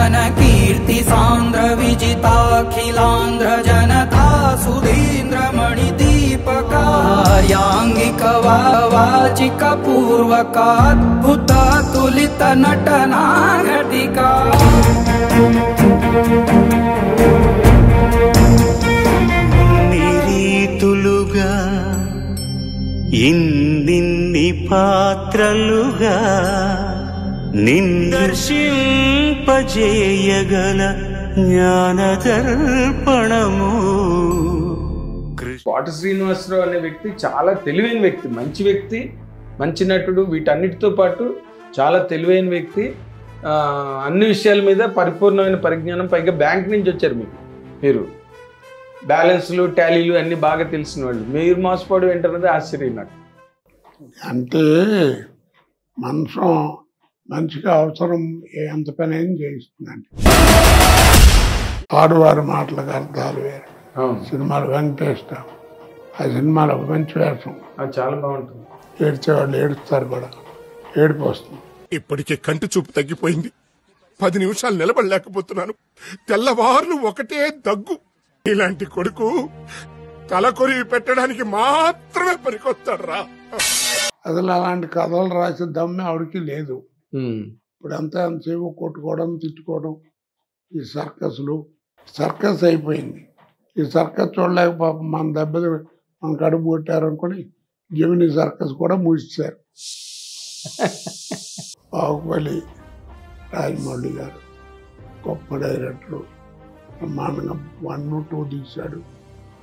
घन कीर्ति सांद्र विजिताखिलांध्र जनता सुधींद्र मणि दीपका यांगिक वाचिक पूर्वकाद्भुत तुलित नटनाघटिका నిరీతులుగా ఇన్నిన్ని పాత్రలుగా నిందర్శింపజేయగల జ్ఞానదర్పణము. కోట శ్రీనివాసరావు అనే వ్యక్తి చాలా తెలివైన వ్యక్తి, మంచి వ్యక్తి, మంచి నటుడు, వీటన్నిటితో పాటు చాలా తెలివైన వ్యక్తి. అన్ని విషయాల మీద పరిపూర్ణమైన పరిజ్ఞానం, పైగా బ్యాంక్ నుంచి వచ్చారు మీరు బ్యాలెన్స్లు టాలీలు అన్నీ బాగా తెలిసిన వాళ్ళు. మీరు మోసపోవడం ఏంటన్నది ఆశ్చర్యం నాకు. అంటే మనిషికి అవసరం ఎంత పని ఏం చేయిస్తుందండి. ఆడువారి మాటలకు అర్థాలు వేరు. సినిమాలు వెంకటేష్ ఆ సినిమాలో మంచి వేషం, అది చాలా బాగుంటుంది. ఏడ్చేవాళ్ళు ఏడుస్తారు కూడా, ఏడుపు వస్తుంది. ఇప్పటికే కంటి చూపు తగ్గిపోయింది. 10 నిమిషాలు నిలబడలేకపోతున్నాను. తెల్లవార్లు ఒకటే దగ్గు. ఇలాంటి కొడుకు తల కొరివి పెట్టడానికి మాత్రమే పనికొస్తాడు రా. అసలు అలాంటి కథలు రాసే దమ్మె ఆవిడకి లేదు. ఇప్పుడు ఎంతసేపు కొట్టుకోవడం, తిట్టుకోవడం, ఈ సర్కస్ అయిపోయింది. ఈ సర్కస్ చూడలేక పాపం మన దెబ్బలు మన కడుపు కొట్టారనుకుని జమిని సర్కస్ కూడా మూసేశారు. బాహుబలి రాజమౌళి గారు గొప్ప డైరెక్టరు, బ్రహ్మాండంగా 1, 2 తీశాడు.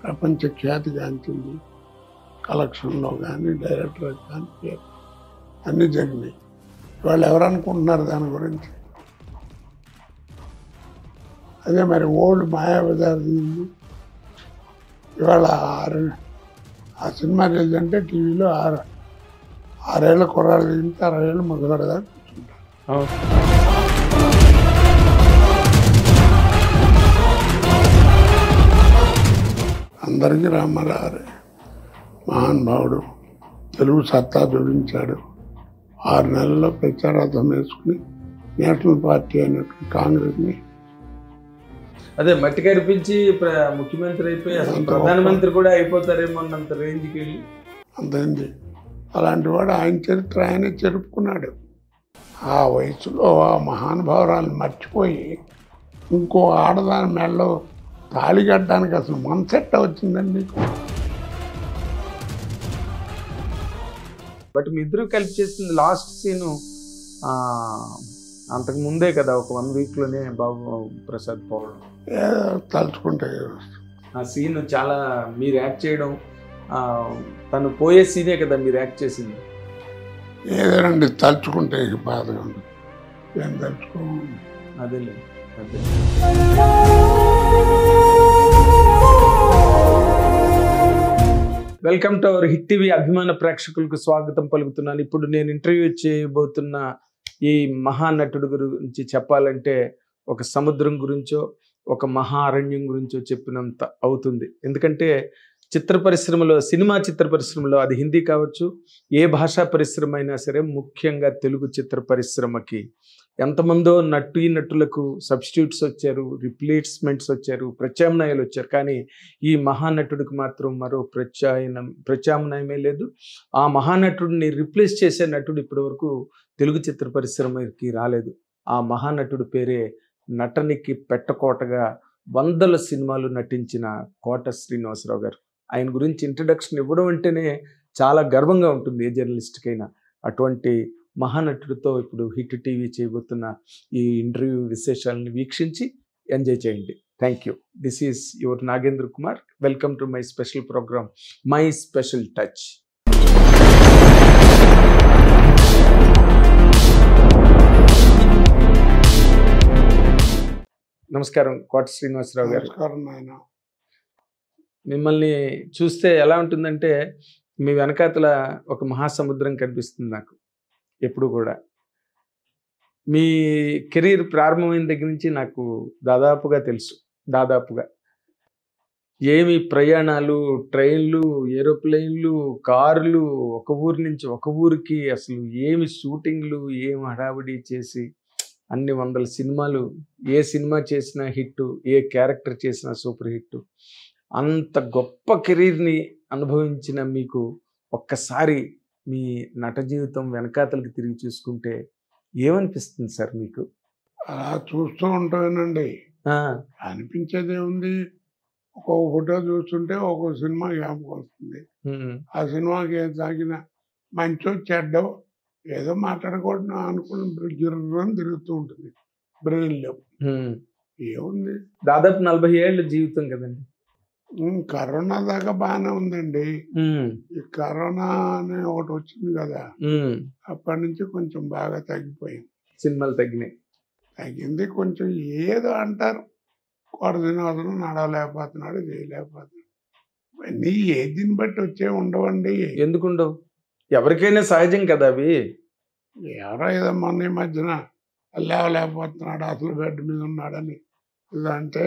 ప్రపంచ ఖ్యాతి గాంచింది. కలెక్షన్లో కానీ డైరెక్టర్ కానీ పేరు అన్నీ జరిగినాయి. వాళ్ళు ఎవరనుకుంటున్నారు దాని గురించి? అదే మరి ఓల్డ్ మాయాబజార్ తీయింది. ఇవాళ ఆ సినిమా రిలీజ్ అంటే టీవీలో 6 ఏళ్ళ కుర్రాడు తింటే 60 ఏళ్ళు మగవాడుగా కూర్చుంటారు. అందరికీ రామారావు మహానుభావుడు, తెలుగు సత్తా చూపించాడు. 6 నెలల్లో ప్రచారార్థం వేసుకుని నేషనల్ పార్టీ అయినట్టు కాంగ్రెస్ని అదే మట్టి కనిపించి ముఖ్యమంత్రి అయిపోయి అసలు ప్రధానమంత్రి కూడా అయిపోతారేమో అన్నంత రేంజ్కి వెళ్ళి అంతైంది. అలాంటి వాడు ఆయన చరిత్ర ఆయనే చెరుపుకున్నాడు. ఆ వయసులో ఆ మహానుభావురాలను మర్చిపోయి ఇంకో ఆడదాని మెడలో తాళి కట్టడానికి అసలు మనసెట్ట వచ్చిందండి. బట్ మీ ఇద్దరు కలిపి చేసింది లాస్ట్ సీను అంతకు ముందే కదా, ఒక 1 వీక్లోనే బాబు ప్రసాద్ పోవడం. తలుచుకుంటే ఆ సీన్ చాలా మీరు యాక్ట్ చేయడం, తను పోయే సీనే కదా మీరు యాక్ట్ చేసింది. ఏదేనండి తలుచుకుంటే బాధగా ఉంది. ఏం తలుచుకో అదేలే అదే. Welcome to our hit TV అభిమాన ప్రేక్షకులకు స్వాగతం పలుకుతున్నాను. ఇప్పుడు నేను ఇంటర్వ్యూ చేయబోతున్న ఈ మహానటుడు గురించి చెప్పాలంటే ఒక సముద్రం గురించో ఒక మహా అరణ్యం గురించో చెప్పినంత అవుతుంది. ఎందుకంటే సినిమా చిత్ర పరిశ్రమలో అది హిందీ కావచ్చు, ఏ భాషా పరిశ్రమ అయినా సరే, ముఖ్యంగా తెలుగు చిత్ర పరిశ్రమకి ఎంతమందో నటులకు సబ్స్టిట్యూట్స్ వచ్చారు, రిప్లేస్మెంట్స్ వచ్చారు, ప్రత్యామ్నాయాలు వచ్చారు. కానీ ఈ మహానటుడికి మాత్రం మరో ప్రత్యామ్నాయమే లేదు. ఆ మహానటుడిని రిప్లేస్ చేసే నటుడు ఇప్పటివరకు తెలుగు చిత్ర పరిశ్రమకి రాలేదు. ఆ మహానటుడు పేరే నటనికి పెట్టకోటగా 100ల సినిమాలు నటించిన కోట శ్రీనివాసరావు గారు. ఆయన గురించి ఇంట్రడక్షన్ ఇవ్వడం అంటేనే చాలా గర్వంగా ఉంటుంది ఏ జర్నలిస్ట్కైనా. అటువంటి మహానటుడితో ఇప్పుడు హిట్ టీవీ చేయబోతున్న ఈ ఇంటర్వ్యూ విశేషాలను వీక్షించి ఎంజాయ్ చేయండి. Thank you. This is your Nagendra Kumar. Welcome to my special programme my special touch. నమస్కారం కోట శ్రీనివాసరావు గారు. మిమ్మల్ని చూస్తే ఎలా ఉంటుందంటే మీ వెనకాతల ఒక మహాసముద్రం కనిపిస్తుంది నాకు ఎప్పుడు కూడా. మీ కెరీర్ ప్రారంభమైన దగ్గర నుంచి నాకు దాదాపుగా తెలుసు. ఏమి ప్రయాణాలు, ట్రైన్లు, ఏరోప్లేన్లు, కార్లు, ఒక ఊరి నుంచి ఒక ఊరికి, అసలు ఏమి షూటింగ్లు, ఏమి హడావిడి చేసి అన్ని వందల సినిమాలు, ఏ సినిమా చేసినా హిట్, ఏ క్యారెక్టర్ చేసినా సూపర్ హిట్. అంత గొప్ప కెరీర్ని అనుభవించిన మీకు ఒక్కసారి మీ నట జీవితం వెనకాతలకి తిరిగి చూసుకుంటే ఏమనిపిస్తుంది సార్ మీకు? అలా చూస్తూ ఉంటానండి. అనిపించేది ఏముంది, ఒక్కొక్క ఫోటో చూస్తుంటే ఒక్కొక్క సినిమా జ్ఞాపకం వస్తుంది. ఆ సినిమాకి ఏం తాగిన మంచో చెడ్డో ఏదో మాట్లాడకూడదు అనుకుని గిర్రని తిరుగుతూ ఉంటుంది బ్రెయిన్లో. ఏముంది, దాదాపు 40 ఏళ్ళ జీవితం కదండి. కరోనా దాకా బాగానే ఉందండి. ఈ కరోనా అనే ఒకటి వచ్చింది కదా, అప్పటి నుంచి కొంచెం బాగా తగ్గిపోయింది. సినిమాలు తగ్గింది కొంచెం. ఏదో అంటారు కోట శ్రీనివాసరావు నడవలేకపోతున్నాడు, చేయలేకపోతున్నాడు. ఇవన్నీ ఏ దీన్ని బట్టి వచ్చే ఉండవండి. ఎందుకుండవు? ఎవరికైనా సహజం కదా అవి. ఎవరో ఏదో మొన్న ఈ మధ్యన లేవలేకపోతున్నాడు, అసలు బెడ్ మీద ఉన్నాడని ఇదంటే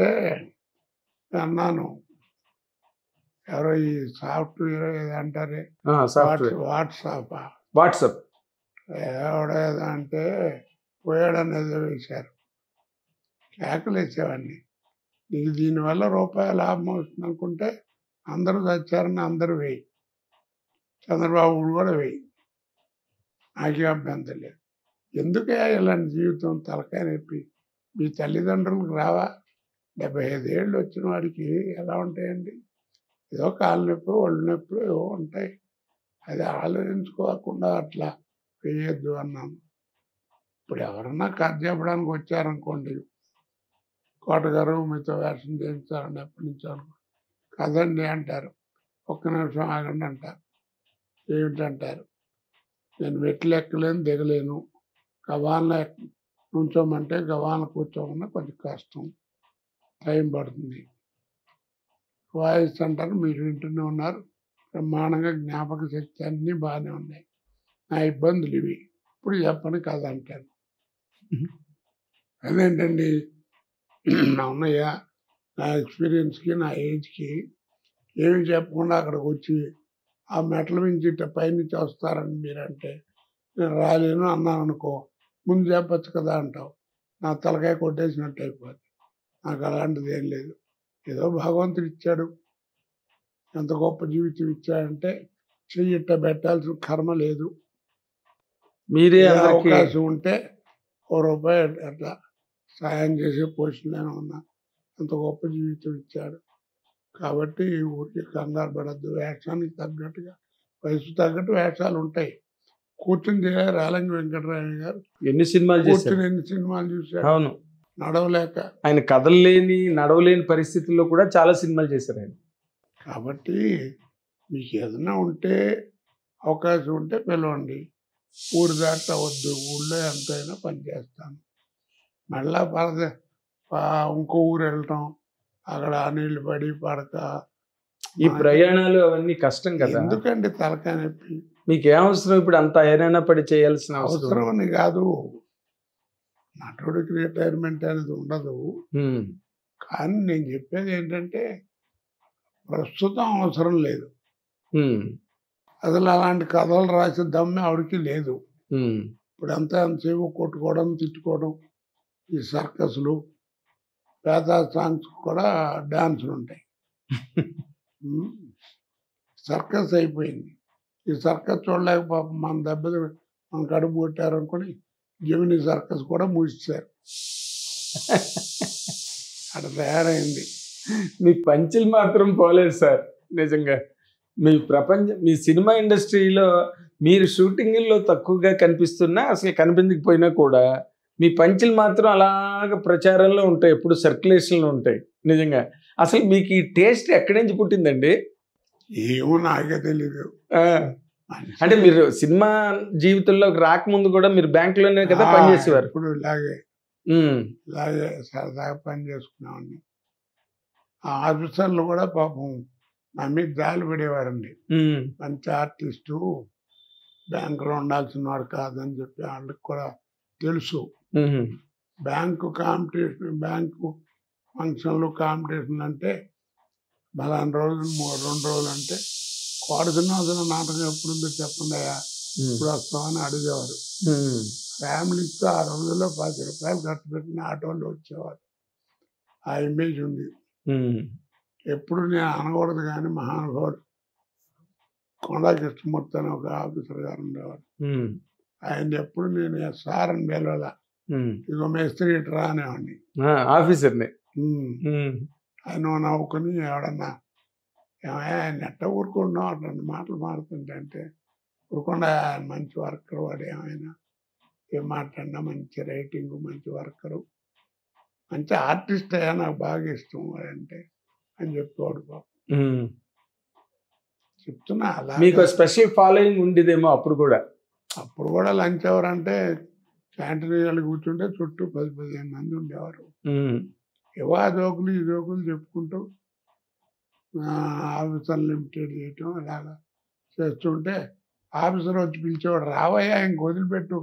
అన్నాను. ఎవరో ఈ సాఫ్ట్వేర్ ఏదో అంటారే, వాట్సాప్ ఎవడో ఏదో అంటే పోయాడని ఏదో వేశారు. కేకలు వేసేవాడిని. నీకు దీనివల్ల రూపాయి లాభం వస్తుంది అనుకుంటే అందరూ చచ్చారని అందరూ వేయి, చంద్రబాబు కూడా వేయి, నాకే అభ్యంతరం లేదు. ఎందుకే ఇలాంటి జీవితం తలకాయ నొప్పి? మీ తల్లిదండ్రులకు రావా? 75 ఏళ్ళు వచ్చిన వాడికి ఎలా ఉంటాయండి? ఏదో కాళ్ళ నొప్పి, ఒళ్ళు నొప్పి ఏవో ఉంటాయి. అది ఆలోచించుకోకుండా అట్లా వేయొద్దు అన్నాను. ఇప్పుడు ఎవరన్నా కథ చెప్పడానికి వచ్చారనుకోండి, కోటగారు మీతో వేషం చేయించాలని ఎప్పటి నుంచో అనుకో, కదండి అంటారు. ఒక్క నిమిషం ఆగండి అంటారు. ఏమిటంటారు? నేను మెట్లు ఎక్కలేను, దిగలేను, గవాన్లో నుంచోమంటే గవాన్లో కూర్చోమన్నా కొంచెం కష్టం, టైం పడుతుంది. వాయిస్ అంటారు, మీరు వింటూనే ఉన్నారు, బ్రహ్మాండంగా జ్ఞాపక శక్తి అన్నీ బాగానే ఉన్నాయి, నా ఇబ్బందులు ఇవి, ఇప్పుడు చెప్పని కథ అంటారు. అదేంటండి, నా ఉన్నయ్య నా ఎక్స్పీరియన్స్కి నా ఏజ్కి ఏమి చెప్పకుండా అక్కడికి వచ్చి ఆ మెట్ల నుంచి ఇట్ట పైనుంచి వస్తారని మీరంటే నేను రాలేను అన్నాను అనుకో, ముందు చెప్పచ్చు కదా అంటావు. నా తలకాయ కొట్టేసినట్టు అయిపోద్ది. నాకు అలాంటిది ఏం లేదు. ఏదో భగవంతుడు ఇచ్చాడు, ఎంత గొప్ప జీవితం ఇచ్చాడంటే చెయ్యి ఇట్ట పెట్టాల్సిన కర్మ లేదు. మీరే అవకాశం ఉంటే ₹1 అట్లా సాయం చేసే పొజిషన్లోనే ఉన్నా. అంత గొప్ప జీవితం ఇచ్చాడు కాబట్టి ఊరికి కంగారు పడద్దు. వేషానికి తగ్గట్టుగా, వయసు తగ్గట్టు వేషాలు ఉంటాయి. కూర్చుని రాలంగి వెంకటరామయ్య గారు ఎన్ని సినిమాలు చూశారు. అవును, నడవలేక ఆయన కదలలేని నడవలేని పరిస్థితుల్లో కూడా చాలా సినిమాలు చేశారు ఆయన. కాబట్టి మీకు ఏదైనా ఉంటే అవకాశం ఉంటే పిలవండి. ఊరు దాకా వద్దు, ఊళ్ళో ఎంతైనా పనిచేస్తాను. మళ్ళా ఇంకో ఊరు వెళ్ళటం, అక్కడ నీళ్ళు పడి పడక, ఈ ప్రయాణాలు అవన్నీ కష్టం కదా. ఎందుకండి తలకాయ నొప్పి? మీకు ఏమవసరం ఇప్పుడు అంత హైరాణ పడి చేయాల్సిన అవసరం అని కాదు. నటుడికి రిటైర్మెంట్ అనేది ఉండదు. కానీ నేను చెప్పేది ఏంటంటే ప్రస్తుతం అవసరం లేదు. అసలు అలాంటి కథలు రాసే దమ్మె ఆవిడకి లేదు. ఇప్పుడు అంతా ఎంతసేపు కొట్టుకోవడం, తిట్టుకోవడం, ఈ సర్కస్లు, పేద సాంగ్స్ కూడా డాన్సులు ఉంటాయి. సర్కస్ అయిపోయింది. ఈ సర్కస్ చూడలేక పాపం మన దెబ్బలు మన కడుపు కొట్టారు అనుకుని జమినీ సర్కస్ కూడా మూసేశారు. అక్కడ తయారైంది. మీ పంచులు మాత్రం పోలేదు సార్. నిజంగా మీ సినిమా ఇండస్ట్రీలో మీరు షూటింగ్లో తక్కువగా కనిపిస్తున్నా, అసలు కనిపించకపోయినా కూడా మీ పంచులు మాత్రం అలాగ ప్రచారంలో ఉంటాయి, ఎప్పుడు సర్క్యులేషన్లో ఉంటాయి. నిజంగా అసలు మీకు ఈ టేస్ట్ ఎక్కడి నుంచి పుట్టిందండి? ఏమో నాకే తెలీదు. అంటే మీరు సినిమా జీవితంలోకి రాకముందు కూడా మీరు బ్యాంకులోనే కదా పనిచేసేవారు? ఇప్పుడు ఇలాగే సరదాగా పని చేసుకున్నామండి. ఆ ఆఫీసర్లు కూడా పాపం నా మీద జాలి పడేవారండి. మంచి ఆర్టిస్టు, బ్యాంకులో ఉండాల్సిన వాడు కాదని చెప్పి వాళ్ళకి కూడా తెలుసు. బ్యాంకు కాంపిటీషన్, బ్యాంకు ఫంక్షన్లు, కాంపిటీషన్లు అంటే బలాన్ని రోజులు 2 రోజులు అంటే కోట శ్రీనివాసరావు నాటకం ఎప్పుడుందో చెప్పండి అయ్యా ఇప్పుడు వస్తామని అడిగేవారు. ఫ్యామిలీతో ఆ రోజుల్లో 10 రూపాయలు ఖర్చు పెట్టిన ఆటోలో వచ్చేవారు. ఆ ఇమేజ్ ఉంది. ఎప్పుడు నేను అనకూడదు కానీ మహానుభావుడు కొండా కృష్ణమూర్తి అని ఒక ఆఫీసర్ గారు ఉండేవారు. ఆయన ఎప్పుడు నేను సార్ అని పిలవాల, ఇదిగో మేస్త్రి రా అనేవాడిని ఆఫీసర్ని. ఆయన నవ్వుకుని ఎవడన్నా ఏమయ్యా ఆయన ఎట్ట ఊరుకుంటున్నావు అట్లాంటి మాటలు మారుతుంటే అంటే, ఊరుకుండా ఆయన మంచి వర్కర్ వాడు, ఏమైనా ఏం మాట్లాడినా మంచి రైటింగ్, మంచి వర్కరు, మంచి ఆర్టిస్ట్ అయ్యా, నాకు బాగా ఇష్టం వాడంటే అని చెప్పేవాడు బాబు. చెప్తున్నా అలా మీకు స్పెషల్ ఫాలోయింగ్ ఉండేదేమో అప్పుడు కూడా. అప్పుడు కూడా లంచ్ అవర్ అంటే క్యాంటీన్ వెళ్ళి కూర్చుంటే చుట్టూ 10-15 మంది ఉండేవారు. ఏవో ఆ జోకులు ఈ జోకులు చెప్పుకుంటూ ఆఫీసర్ లిమిటెడ్ చేయటం అలాగా చేస్తుంటే ఆఫీసర్ వచ్చి పిలిచేవాడు, రావయ్యా ఇంక వదిలిపెట్టు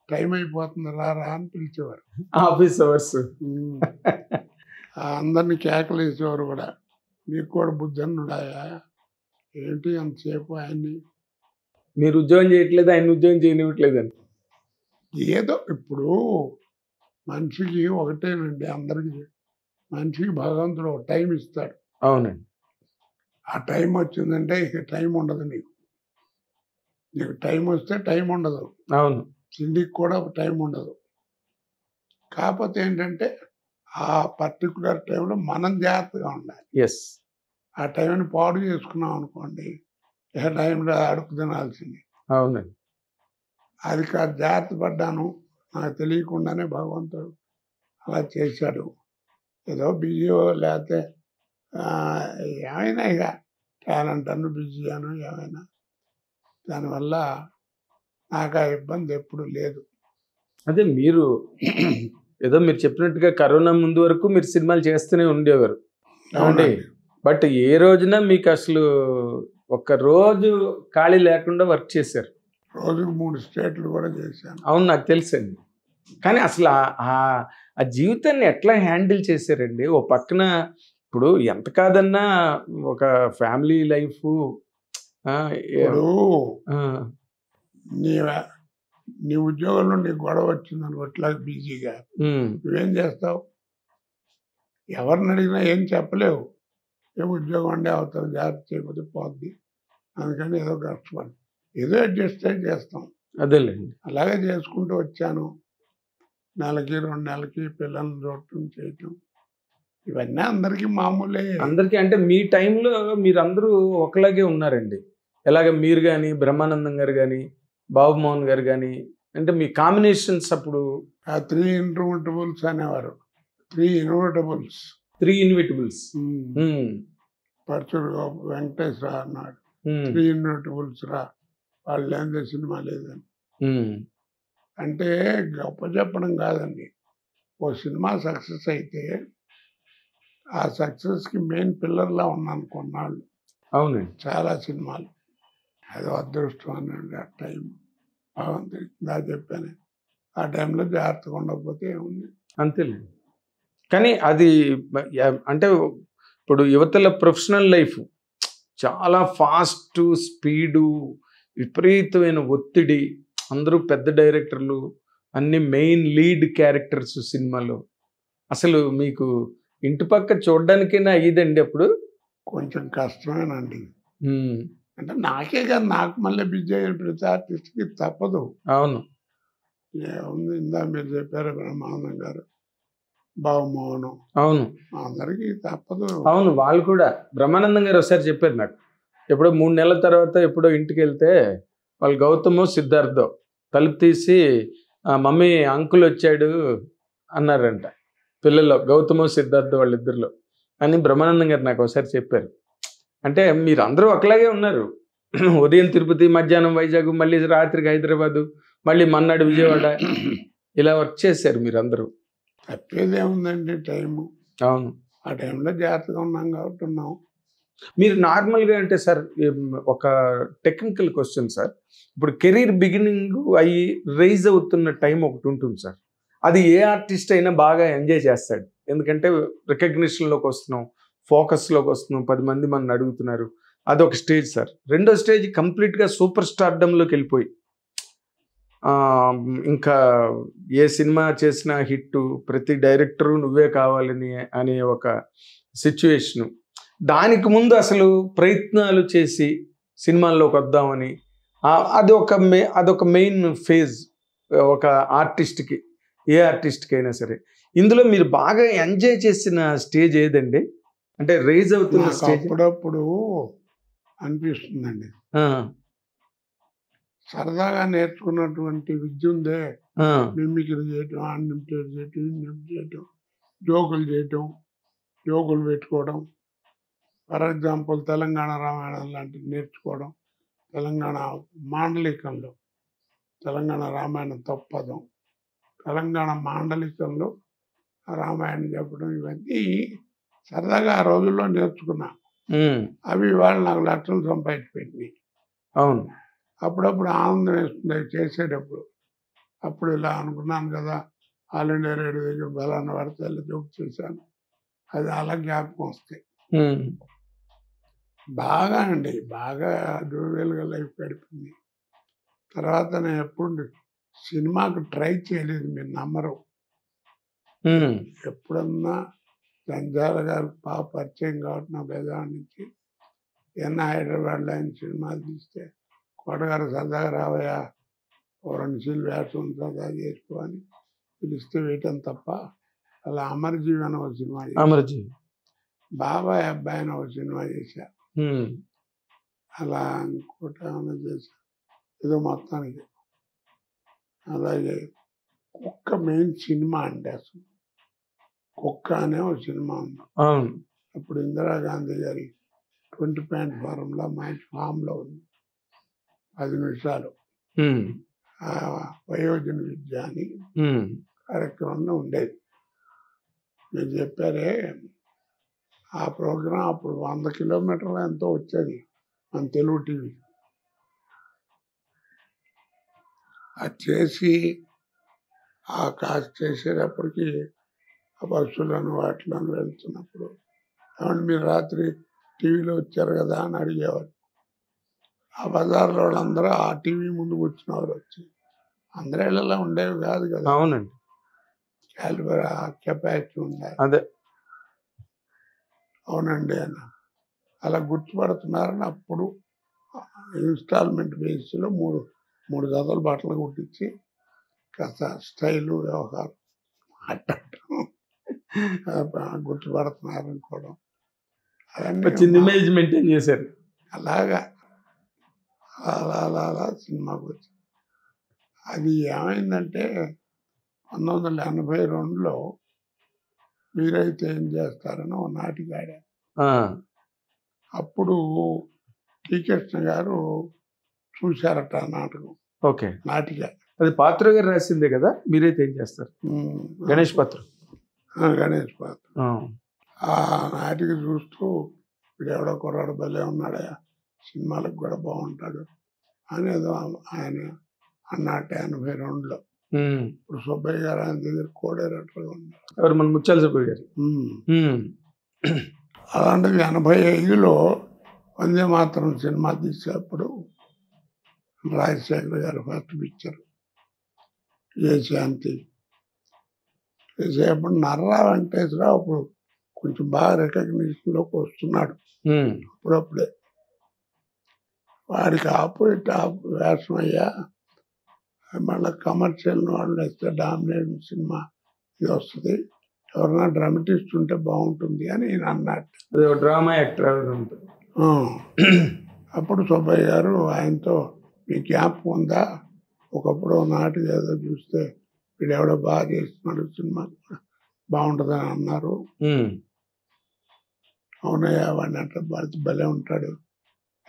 టైం అయిపోతుంది రా రా అని పిలిచేవారు. ఆఫీస్ అవర్స్ అందరినీ కేకలు వేసేవారు కూడా. మీకు కూడా బుద్ధి ఉన్నాయా ఏంటి అంతసేపు ఆయన్ని, మీరు ఉద్యోగం చేయట్లేదు ఆయన ఉద్యోగం చేయనివ్వట్లేదని. ఏదో ఇప్పుడు మనిషికి ఒకటేనండి, అందరికీ మనిషికి భగవంతుడు ఒక టైం ఇస్తాడు. అవునండి. ఆ టైం వచ్చిందంటే ఇక టైం ఉండదు నీకు. నీకు టైం వస్తే టైం ఉండదు. అవును. తిండికి కూడా ఒక టైం ఉండదు. కాకపోతే ఏంటంటే ఆ పర్టికులర్ టైంలో మనం జాగ్రత్తగా ఉండాలి. ఎస్. ఆ టైంని పాడు చేసుకున్నాం అనుకోండి, ఏ టైంలో అడుగు తినాల్సింది. అవునండి. అది కాదు, జాగ్రత్త పడ్డాను, నాకు తెలియకుండానే భగవంతుడు అలా చేశాడు. ఏదో బిజీయో లేకపోతే ఏమైనా ఇక టాలెంట్ అను బిజీ అను ఏమైనా, దానివల్ల నాకు ఆ ఇబ్బంది ఎప్పుడు లేదు. అదే మీరు ఏదో మీరు చెప్పినట్టుగా కరోనా ముందు వరకు మీరు సినిమాలు చేస్తూనే ఉండేవారు అవునండి. బట్ ఏ రోజున మీకు అసలు ఒక్క రోజు ఖాళీ లేకుండా వర్క్ చేశారు. రోజుకు 3 స్టేట్లు కూడా చేశాను. అవును, నాకు తెలుసండి. కానీ అసలు ఆ జీవితాన్ని ఎట్లా హ్యాండిల్ చేశారండి? ఓ పక్కన ఇప్పుడు ఎంత కాదన్నా ఒక ఫ్యామిలీ లైఫ్, ఇప్పుడు నీ ఉద్యోగంలో నీకు గొడవ వచ్చిందని అట్లా బిజీగా నువ్వేం చేస్తావు? ఎవరిని అడిగినా ఏం చెప్పలేవు. ఏ ఉద్యోగం అంటే అవుతావు, జాగ్రత్త చేయకపోతే పోద్ది, అందుకని ఏదో కష్టపడి ఏదో అడ్జస్ట్ చేస్తాం. అదేలేండి. అలాగే చేసుకుంటూ వచ్చాను. నెలకి 2 నెలలకి పిల్లల్ని చూడటం చేయటం ఇవన్నీ అందరికీ మామూలే. అందరికీ అంటే మీ టైంలో మీరందరూ ఒకలాగే ఉన్నారండి. ఎలాగ మీరు కానీ, బ్రహ్మానందం గారు కానీ, బాబుమోహన్ గారు కానీ, అంటే మీ కాంబినేషన్స్ అప్పుడు 3 ఇన్విటబుల్స్ అనేవారు. 3 ఇన్విటబుల్స్, 3 ఇన్విటబుల్స్. పరచుడు వెంకటేశ్వర అన్నాడు, 3 ఇన్విటబుల్స్ రా, వాళ్ళు లేదే సినిమా లేదని. అంటే గొప్ప చెప్పడం కాదండి. ఓ సినిమా సక్సెస్ అయితే ఆ సక్సెస్కి మెయిన్ పిల్లర్లా ఉన్నాను కొన్నాళ్ళు. అవునండి. చాలా సినిమాలు అది అదృష్టం అనండి. ఆ టైం భగవంతుడికి దా చెప్పాను. ఆ టైంలో జాగ్రత్తగా ఉండకపోతే ఏముంది, అంతేలేండి. కానీ అది అంటే ఇప్పుడు యువతల ప్రొఫెషనల్ లైఫ్ చాలా ఫాస్ట్ స్పీడు, విపరీతమైన ఒత్తిడి, అందరూ పెద్ద డైరెక్టర్లు, అన్ని మెయిన్ లీడ్ క్యారెక్టర్స్ సినిమాలో. అసలు మీకు ఇంటి పక్క చూడడానికైనా అయ్యిదండి అప్పుడు? కొంచెం కష్టమేనండి. అంటే నాకే కాదు, నాకు మళ్ళీ బిజీ అయిన ప్రతి ఆర్టిస్ట్కి తప్పదు. అవును. ఏముంది, ఇందా మీరు చెప్పారు బ్రహ్మానందం గారు, బాబుమోహన్, అవును, అందరికీ తప్పదు. అవును. వాళ్ళు కూడా బ్రహ్మానందం గారు ఒకసారి చెప్పారు నాకు, ఎప్పుడో 3 నెలల తర్వాత ఎప్పుడో ఇంటికి వెళ్తే వాళ్ళు గౌతమో సిద్ధార్థో తలుపు తీసి మమ్మీ అంకుల్ వచ్చాడు అన్నారంట. పిల్లల్లో గౌతమో సిద్ధార్థో వాళ్ళిద్దరిలో అని బ్రహ్మానందం గారు నాకు ఒకసారి చెప్పారు. అంటే మీరు అందరూ ఒకలాగే ఉన్నారు. ఉదయం తిరుపతి, మధ్యాహ్నం వైజాగ్, మళ్ళీ రాత్రికి హైదరాబాదు, మళ్ళీ మన్నాడు విజయవాడ, ఇలా వర్క్ చేశారు మీరు అందరూ. తప్పేది ఏముందండి టైము. అవును. ఆ టైంలో జాగ్రత్తగా ఉన్నాం కాబట్టి ఉన్నాం. మీరు నార్మల్గా అంటే సార్ ఒక టెక్నికల్ క్వశ్చన్ సార్, ఇప్పుడు కెరీర్ బిగినింగ్ అయ్యి రైజ్ అవుతున్న టైం ఒకటి ఉంటుంది సార్, అది ఏ ఆర్టిస్ట్ అయినా బాగా ఎంజాయ్ చేస్తాడు. ఎందుకంటే రికగ్నిషన్లోకి వస్తున్నాం, ఫోకస్లోకి వస్తున్నాం, 10 మంది మనల్ని అడుగుతున్నారు, అదొక స్టేజ్ సార్. రెండో స్టేజ్ కంప్లీట్గా సూపర్ స్టార్డమ్లోకి వెళ్ళిపోయి ఇంకా ఏ సినిమా చేసినా హిట్, ప్రతి డైరెక్టరు నువ్వే కావాలని అనే ఒక సిచ్యువేషను. దానికి ముందు అసలు ప్రయత్నాలు చేసి సినిమాల్లోకి వద్దామని అదొక మెయిన్ ఫేజ్ ఒక ఆర్టిస్ట్కి, ఏ ఆర్టిస్ట్కి అయినా సరే. ఇందులో మీరు బాగా ఎంజాయ్ చేసిన స్టేజ్ ఏదండి? అంటే రైజ్ అవుతున్న స్టేజ్. అప్పుడప్పుడు అనిపిస్తుందండి, సరదాగా నేర్చుకున్నటువంటి విద్య ఉందే, మిమిక్రీ చేయటం, అన్లిమిటెడ్ చేయటం, ఇన్లిమిటెడ్ చేయటం, జోకులు పెట్టుకోవడం. ఫర్ ఎగ్జాంపుల్ తెలంగాణ రామాయణం లాంటివి నేర్చుకోవడం, తెలంగాణ మాండలికంలో తెలంగాణ రామాయణం తప్పదం, తెలంగాణ మాండలికంలో రామాయణం చెప్పడం, ఇవన్నీ సరదాగా ఆ రోజుల్లో నేర్చుకున్నా. అవి వాళ్ళు నాకు లక్షలు సంపాదించిపెట్టినాయి. అవును. అప్పుడప్పుడు ఆనందం వేస్తుంది చేసేటప్పుడు. అప్పుడు ఇలా అనుకున్నాను కదా, ఆల్ ఇండియా రేడియో దగ్గర బలాన్ని పడితే ఇలా జోక్ చేశాను, అది అలా జ్ఞాపకం వస్తాయి. బాగా అండి, బాగా జోవియల్గా లైఫ్ గడిపింది. తర్వాత నేను ఎప్పుడు సినిమాకు ట్రై చేయలేదు, మీరు నమ్మరు. ఎప్పుడన్నా జంజాల గారు పరిచయం కాబట్టి నా బెజవాడ నుంచి ఏమన్నా హైదరాబాద్లో ఆయన సినిమాలు తీస్తే, కోటగారు సరదాగా రావయ్యా, ఓ 2 సీన్లు వేస్తాం సరదా చేసుకో అని పిలిస్తే వేయటం తప్ప. అలా అమరజీవి అని ఒక సినిమా, అమరజీవి బాబాయ్ అబ్బాయి అని ఒక సినిమా చేశా. అలా ఇంకోటి ఏమైనా చేశా ఏదో మొత్తానికి. అలాగే కుక్క మెయిన్ సినిమా అండి, అసలు కుక్క అనే ఒక సినిమా ఉంది. అప్పుడు ఇందిరాగాంధీ గారి 20 పాయింట్ ఫారంలో మంచి ఫామ్లో ఉంది, 10 నిమిషాలు వయోజన విద్య అని కార్యక్రమంలో ఉండేది. మీరు చెప్పారే ఆ ప్రోగ్రాం అప్పుడు 100 కిలోమీటర్లు ఎంతో వచ్చేది మన తెలుగు టీవీ. అది చేసి ఆ కాస్ట్ చేసేటప్పటికి ఆ బస్సులను వాటిలను వెళ్తున్నప్పుడు, ఏమంటే మీరు రాత్రి టీవీలో వచ్చారు కదా అని అడిగేవారు. ఆ బజార్లో వాళ్ళందరూ ఆ టీవీ ముందుకు వచ్చినవారు వచ్చి, అందరూ ఇళ్ళలో ఉండేవి కాదు కదా. అవునండి. క్యాలిబర్ కెపాసిటీ ఉండాలి. అదే అవునండి అన్న. అలా గుర్తుపడుతున్నారని అప్పుడు ఇన్స్టాల్మెంట్ బేస్లో మూడు జతల బట్టలు కుట్టించి కాస్త స్టైలు వ్యవహారం మాట్లాడటం గుర్తుపడుతున్నారు అనుకోవడం, అవన్నీ ఇమేజ్ మెయింటైన్ చేశారు. అలాగా అలా సినిమాకి వచ్చి అది ఏమైందంటే 1982లో మీరైతే ఏం చేస్తారని ఒక నాటిక ఆడా. అప్పుడు టి. కృష్ణ గారు చూశారట ఆ నాటకం. ఓకే. నాటిక అది పాత్ర గారు రాసిందే కదా, మీరైతే ఏం చేస్తారు? గణేష్ పాత్ర. గణేష్ పాత్ర. ఆ నాటిక చూస్తూ ఇప్పుడు ఎవడో కుర్రాడు భలే ఉన్నాడా, సినిమాలకు కూడా బాగుంటాడు అనేది ఆయన అన్నట్టు 82లో. ఇప్పుడు సుబ్బయ్య గారు ఆయన దగ్గర కోడేరట్లుగా ఉన్నారు. ఎవరు? మన ముత్యాల సుబ్బయ్య గారు. అలాంటిది 85లో వందే మాతరం సినిమా తీసేటప్పుడు రాజశేఖర్ గారు ఫస్ట్ పిక్చర్ ఏ శాంతి చేసేటప్పుడు నర్రా వెంకటేశ్వరరావు అప్పుడు కొంచెం బాగా రికగ్నిషన్లోకి వస్తున్నాడు అప్పుడప్పుడే. వాడికి ఆపోజిట్ వేషం అయ్యా, మళ్ళీ కమర్షియల్ వాళ్ళు వేస్తే డామినేట్ సినిమా ఇది వస్తుంది, ఎవరైనా డ్రామటిస్ట్ ఉంటే బాగుంటుంది అని నేను అన్నట్టు. Drama actor. అప్పుడు సుబ్బయ్య గారు ఆయనతో, మీ జ్ఞాపకం ఉందా, ఒకప్పుడు నాటికి ఏదో చూస్తే వీడు ఎవడో బాగా చేస్తున్నాడు, సినిమా బాగుంటుందని అన్నారు. అవునయ్యా, వాడిని అంటే భలే ఉంటాడు,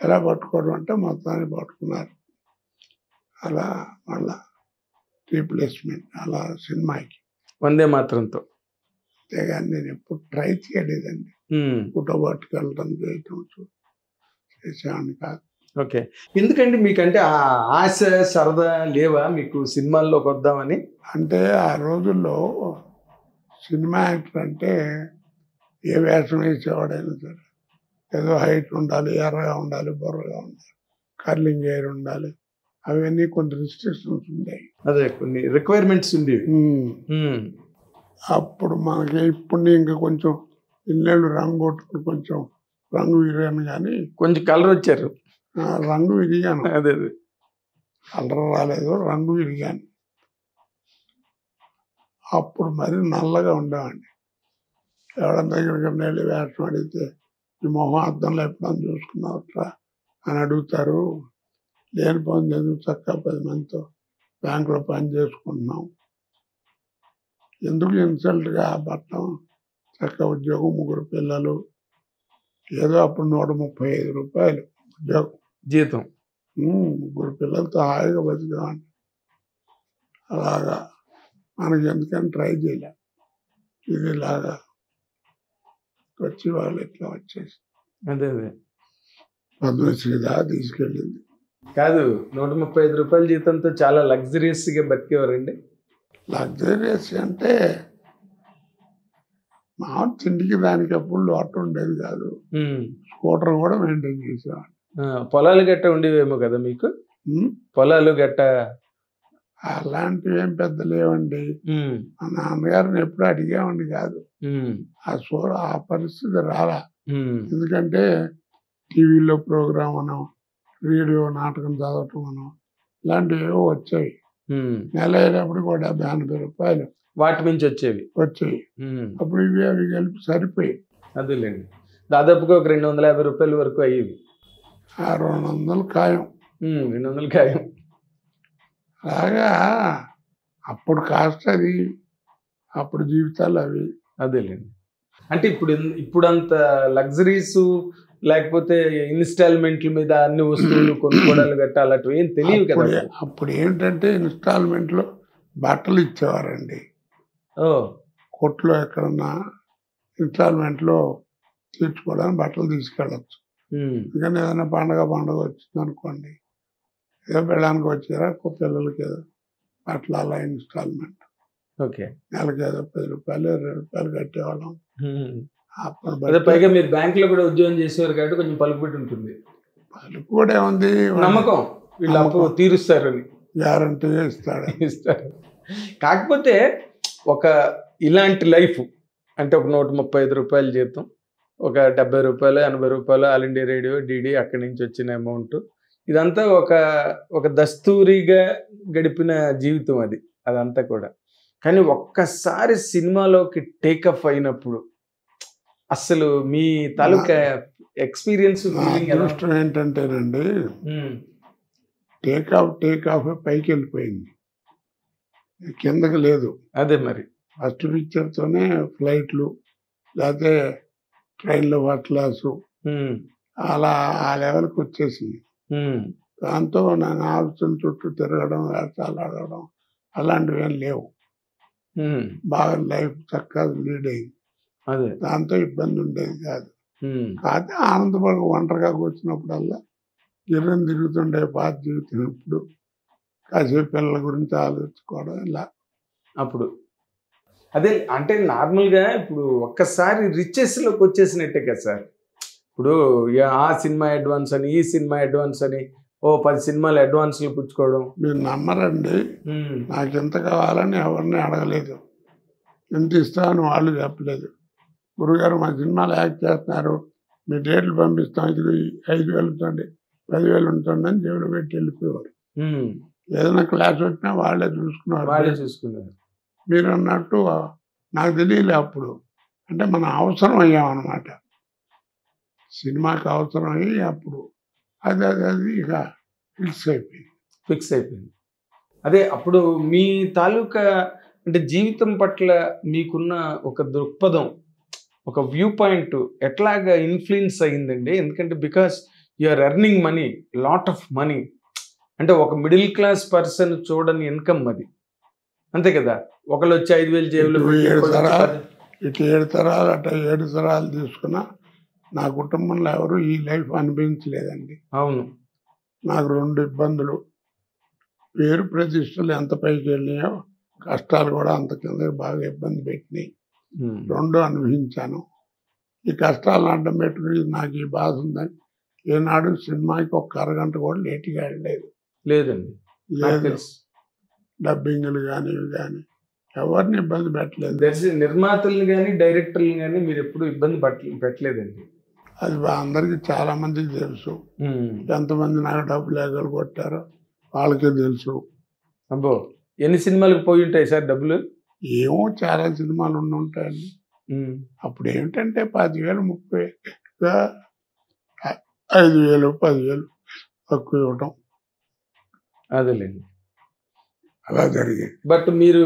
ఎలా పట్టుకోవడం అంటే మొత్తాన్ని పట్టుకున్నారు. అలా మళ్ళా రీప్లేస్మెంట్ అలా సినిమాకి వందే మాత్రంతో. అంతేగాని నేను ఎప్పుడు ట్రై చేయలేదండి, ఫోటో పట్టుకెళ్ళడం చేయటం చేసేవాడిని కాదు. ఓకే. ఎందుకంటే మీకంటే ఆ ఆశ సరదా లేవా మీకు సినిమాల్లోకి వద్దామని? అంటే ఆ రోజుల్లో సినిమా యాక్టర్ అంటే ఏ వేషం వేసేవాడైనా సరే ఏదో హైట్ ఉండాలి, ఎర్రగా ఉండాలి, బొర్రగా ఉండాలి, కర్లింగ్ హెయిర్ ఉండాలి, అవన్నీ కొన్ని రిస్ట్రిక్షన్స్ ఉన్నాయి. అదే కొన్ని రిక్వైర్మెంట్స్ ఉండేవి. అప్పుడు మనకి ఇప్పుడు ఇంకా కొంచెం ఇన్నేళ్ళు రంగు కొట్టుకుని కొంచెం రంగు విరిగాను, కానీ కొంచెం కలర్ వచ్చారు. రంగు విరిగాను. అదే కలర్ రాలేదు, రంగు విరిగాను. అప్పుడు మరి నల్లగా ఉండేవాడిని. ఎవడన్నా దగ్గరికి వెళ్ళి వేషం అడిగితే ఈ మొహం అద్దంలో ఎప్పుడన్నా చూసుకున్నావట్రా అని అడుగుతారు. లేని పని ఎందుకు చక్కగా 10 మందితో బ్యాంకులో పని చేసుకుంటున్నాం, ఎందుకు ఇన్సల్ట్గా పట్టడం, చక్కగా ఉద్యోగం, 3 పిల్లలు, ఏదో అప్పుడు 135 రూపాయలు ఉద్యోగం జీతం, 3 పిల్లలతో హాయిగా బతికేవాడిని. అలాగా మనకి ఎందుకని ట్రై చేయలే. ఇది ఇలాగా వచ్చి వాళ్ళు ఇట్లా వచ్చేసి అదే పద్మశ్రీ దాకా తీసుకెళ్ళింది. కాదు, 135 రూపాయల జీతంతో చాలా లగ్జరియస్గా బతికేవారండి. లగ్జరియస్ అంటే మామూలు తిండికి దానికి ఎప్పుడు లోటు ఉండేది కాదు. స్కూటర్ కూడా మెయింటైన్ చేసేవాడు. పొలాలు గట్ట ఉండేవేమో కదా మీకు? పొలాలు గట్ట అలాంటివి ఏం పెద్ద లేవండి. మా నాన్నగారిని ఎప్పుడు అడిగేవాడిని కాదు. ఆ పరిస్థితి రాలా. ఎందుకంటే టీవీలో ప్రోగ్రామ్ అనో, రేడియో నాటకం చదవటం అనో ఇలాంటివి ఏవో వచ్చాయి. నెల అయినప్పుడు కూడా 70-80 రూపాయలు వాటి నుంచి వచ్చేవి. అప్పుడు ఇవి అవి కలిపి సరిపోయి. అదేలేండి, దాదాపుగా ఒక 250 రూపాయల వరకు అయ్యేవి. 200 ఖాయం. 200 ఖాయం. అలాగా అప్పుడు కాస్ట్ అది, అప్పుడు జీవితాలు అవి. అదేలేండి, అంటే ఇప్పుడంత లగ్జరీస్ లేకపోతే ఇన్స్టాల్మెంట్ల మీద అన్ని వస్తువులు కొనుక్కోవడాలు గట్టా అలాంటివి ఏం తెలియదు కదా. అప్పుడు ఏంటంటే ఇన్స్టాల్మెంట్లో బట్టలు ఇచ్చేవారండి. కొట్లో ఎక్కడన్నా ఇన్స్టాల్మెంట్లో తీర్చుకోవడానికి బట్టలు తీసుకెళ్ళచ్చు. ఎందుకంటే ఏదైనా పండగ వచ్చింది అనుకోండి, ఏదో పెళ్ళడానికి వచ్చారా పిల్లలకి ఏదో బట్టలు అలా ఇన్స్టాల్మెంట్. నెలకి ఏదో 10 రూపాయలు 20 రూపాయలు కట్టేవాళ్ళం. పైగా మీరు బ్యాంక్ లో కూడా ఉద్యోగం చేసేవారు కాబట్టి కొంచెం పలుకుబడి ఉంటుంది. పలుకు కూడా ఏముంది, నమ్మకం, వీళ్ళు అప్పు తీరుస్తారని గ్యారంటీగా ఇస్తారు. కాకపోతే ఒక ఇలాంటి లైఫ్ అంటే ఒక 135 రూపాయల జీతం, ఒక 70 రూపాయలు 80 రూపాయలు ఆల్ ఇండియా రేడియో డిడి అక్కడి నుంచి వచ్చిన అమౌంట్, ఇదంతా ఒక దస్తూరిగా గడిపిన జీవితం అదంతా కూడా. కానీ ఒక్కసారి సినిమాలోకి టేకఫ్ అయినప్పుడు అసలు మీ తాలూకా ఎక్స్పీరియన్స్ అదృష్టం ఏంటంటేనండి, టేక్ ఆఫ్ పైకి వెళ్ళిపోయింది, కిందకి లేదు. అదే మరి ఫస్ట్ పిక్చర్తోనే ఫ్లైట్లు లేకపోతే ట్రైన్లో ఫస్ట్ క్లాసు అలా ఆ లెవెల్కి వచ్చేసింది. దాంతో నేను ఆలోచన చుట్టూ తిరగడం, వేషాలు ఆడడం అలాంటివి ఏం లేవు. బాగా లైఫ్ చక్కగా లీడ్ అయింది. దాంతో ఇబ్బంది ఉండేది కాదు. కాకపోతే ఆనందపడి ఒంటరిగా కూర్చున్నప్పుడల్లా గిర్రం తిరుగుతుండే పాత జీవితం ఇప్పుడు కాసేపు పిల్లల గురించి ఆలోచించుకోవడం ఇలా. అప్పుడు అదే అంటే నార్మల్గా ఇప్పుడు ఒక్కసారి రిచెస్లోకి వచ్చేసినట్టే కదా సార్. ఇప్పుడు ఆ సినిమా అడ్వాన్స్ అని, ఈ సినిమా అడ్వాన్స్ అని, 10 సినిమాలు అడ్వాన్స్లు పుచ్చుకోవడం. మీరు నమ్మరండి, నాకు ఎంత కావాలని ఎవరిని అడగలేదు, ఎంత ఇస్తామని వాళ్ళు చెప్పలేదు. గురుగారు మా సినిమాలు యాక్ట్ చేస్తున్నారు, మీ డేట్లు పంపిస్తాం, ఇది 5,000 ఉంటుంది 10,000 ఉంటుంది అని జేబులో పెట్టి వెళ్ళిపోయేవారు. ఏదైనా క్లాస్ వచ్చినా వాళ్ళే చూసుకున్నారు. మీరు అన్నట్టు నాకు తెలియలే అప్పుడు, అంటే మనం అవసరం అయ్యామన్నమాట, సినిమాకి అవసరం అయ్యి అప్పుడు అది ఇక ఫిక్స్ అయిపోయింది. అదే అప్పుడు మీ తాలూకా అంటే జీవితం పట్ల మీకున్న ఒక దృక్పథం, ఒక వ్యూ పాయింట్ ఎట్లాగా ఇన్ఫ్లుయెన్స్ అయ్యిందండి? ఎందుకంటే because you are earning money, lot of money, అంటే ఒక మిడిల్ క్లాస్ పర్సన్ చూడని ఇన్కమ్ అది, అంతే కదా. ఒకళ్ళు వచ్చి 5,000 జేబులు, ఇటు 7 తరాలు అట్లా 7 తరాలు తీసుకున్నా నా కుటుంబంలో ఎవరు ఈ లైఫ్ అనుభవించలేదండి. అవును, నాకు 2 ఇబ్బందులు, పేరు ప్రతిష్టలు ఎంత పైకి వెళ్ళినాయో కష్టాలు కూడా అంత కింద బాగా ఇబ్బంది పెట్టినాయి. 2 అనుభవించాను. ఈ కష్టాలను అడ్డం పెట్టుకుని నాకు ఈ బాధ ఉందని ఏనాడు సినిమాకి 1 అరగంట కూడా లేట్గా వెళ్ళలేదు. లేదండి, నాకు లేదు. తెలుసు. డబ్బింగ్లు కానీ ఇవి కానీ ఎవరిని ఇబ్బంది పెట్టలేదు. నిర్మాతల్ని కానీ డైరెక్టర్ని కానీ మీరు ఎప్పుడు ఇబ్బంది పెట్టలేదండి. అది అందరికీ చాలా మందికి తెలుసు. ఎంతమంది నాకు డబ్బులు ఎగరగొట్టారో వాళ్ళకే తెలుసు. అబ్బో, ఎన్ని సినిమాలకు పోయి ఉంటాయి సార్ డబ్బులు? ఏమో చాలా సినిమాలు ఉండి ఉంటాయండి. అప్పుడు ఏమిటంటే 10,000 30,000 5,000 10,000 తక్కువ ఇవ్వటం అదేలేండి, అలా జరిగింది. బట్ మీరు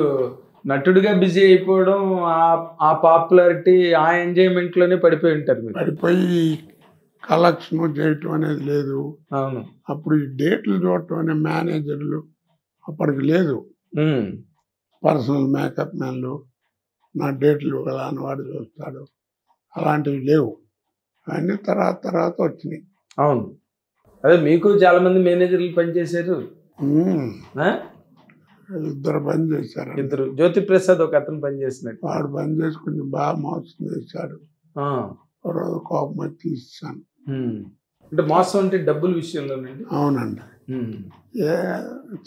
నటుడిగా బిజీ అయిపోవడం, ఆ పాపులారిటీ, ఆ ఎంజాయ్మెంట్ లోనే పడిపోయి ఉంటారు మీరు. పడిపోయి కలెక్షన్ చేయటం అనేది లేదు. అవును. అప్పుడు ఈ డేట్లు చూడటం అనే మేనేజర్లు అప్పటికి లేదు. పర్సనల్ మేకప్ మ్యాన్లు నా డేట్లు కదా అని వాడు చూస్తాడు, అలాంటివి లేవు. అన్నీ తర్వాత వచ్చినాయి. అవును, అదే మీకు చాలా మంది మేనేజర్లు పనిచేశారు. 2 పని చేశారు. 2, జ్యోతి ప్రసాద్ ఒక అతను పనిచేసినట్టు. వాడు పని చేసి కొంచెం బాగా మోసం చేశాడు. రోజు కోపం వచ్చి తీసాను. అంటే మోసం అంటే డబ్బుల విషయంలోనండి? అవునండి.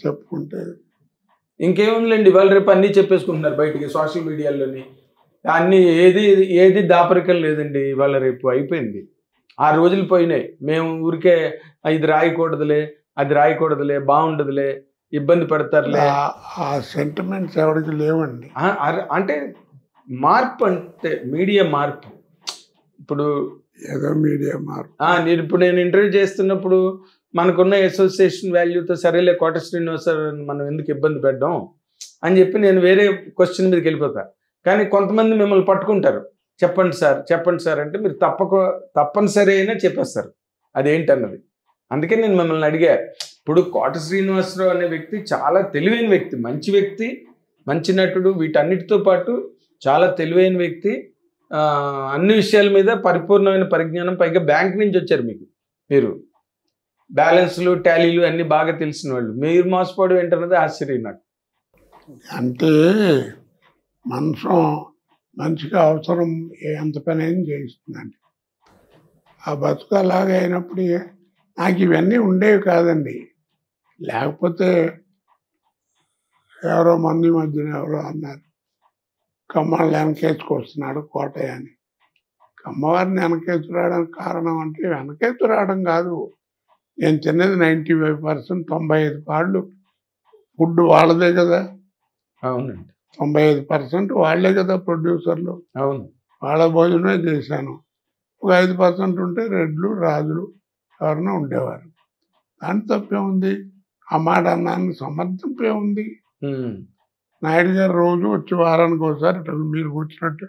చెప్పుకుంటే ఇంకేముందండి, ఇవాళ రేపు అన్నీ చెప్పేసుకుంటున్నారు బయటికి సోషల్ మీడియాలోని. అన్నీ ఏది దాపరికం లేదండి. ఇవాళ రేపు అయిపోయింది. ఆ రోజులు పోయినాయి. మేము ఊరికే ఇది రాయకూడదులే, అది రాయకూడదులే, బాగుండదులే, ఇబ్బంది పడతారులే, ఆ సెంటిమెంట్స్ ఎవరికి లేవండి. అంటే మార్పు, అంటే మీడియా మార్పు. ఇప్పుడు ఏదో మీడియా మార్పు. ఇప్పుడు నేను ఇంటర్వ్యూ చేస్తున్నప్పుడు మనకున్న అసోసియేషన్ వాల్యూతో సరేలే కోట శ్రీనివాసరావు మనం ఎందుకు ఇబ్బంది పెట్టడం అని చెప్పి నేను వేరే క్వశ్చన్ మీదకి వెళ్ళిపోతా. కానీ కొంతమంది మిమ్మల్ని పట్టుకుంటారు, చెప్పండి సార్ అంటే మీరు తప్పనిసరి అయినా చెప్పేస్తారు అదేంటన్నది. అందుకే నేను మిమ్మల్ని అడిగా. ఇప్పుడు కోట శ్రీనివాసరావు అనే వ్యక్తి చాలా తెలివైన వ్యక్తి, మంచి వ్యక్తి, మంచి నటుడు, వీటన్నిటితో పాటు చాలా తెలివైన వ్యక్తి. అన్ని విషయాల మీద పరిపూర్ణమైన పరిజ్ఞానం, పైగా బ్యాంక్ నుంచి వచ్చారు. మీరు బ్యాలెన్స్లు టాలీలు అన్నీ బాగా తెలిసిన వాళ్ళు. మీరు మోసపోవడం ఏంటన్నది ఆశ్చర్యం నాకు. అంటే మనిషికి అవసరం ఎంత పని అయినా చేయిస్తుందండి. ఆ బతుకు అలాగే అయినప్పుడు నాకు ఇవన్నీ ఉండేవి కాదండి. లేకపోతే ఎవరో మంది మధ్యన ఎవరో అన్నారు, కమ్మవాళ్ళు వెనకేసుకొస్తున్నాడు కోటయ్య అని. కమ్మవారిని వెనకేసుకురావడానికి కారణం అంటే వెనకేసుకురావడం కాదు, నేను తిన్నది 95% 95 పాళ్ళు ఫుడ్ వాళ్ళదే కదా. అవునండి, 95% వాళ్ళే కదా ప్రొడ్యూసర్లు. అవును, వాళ్ళ భోజనమే చేశాను. ఒక 5% ఉంటే రెడ్లు రాజులు ఎవరైనా ఉండేవారు. దాని తప్పే ఉంది. ఆ మాట అన్నాను, సమర్థంపే ఉంది. నాయుడు గారు రోజు వచ్చి వారానికి ఒకసారి మీరు కూర్చున్నట్టు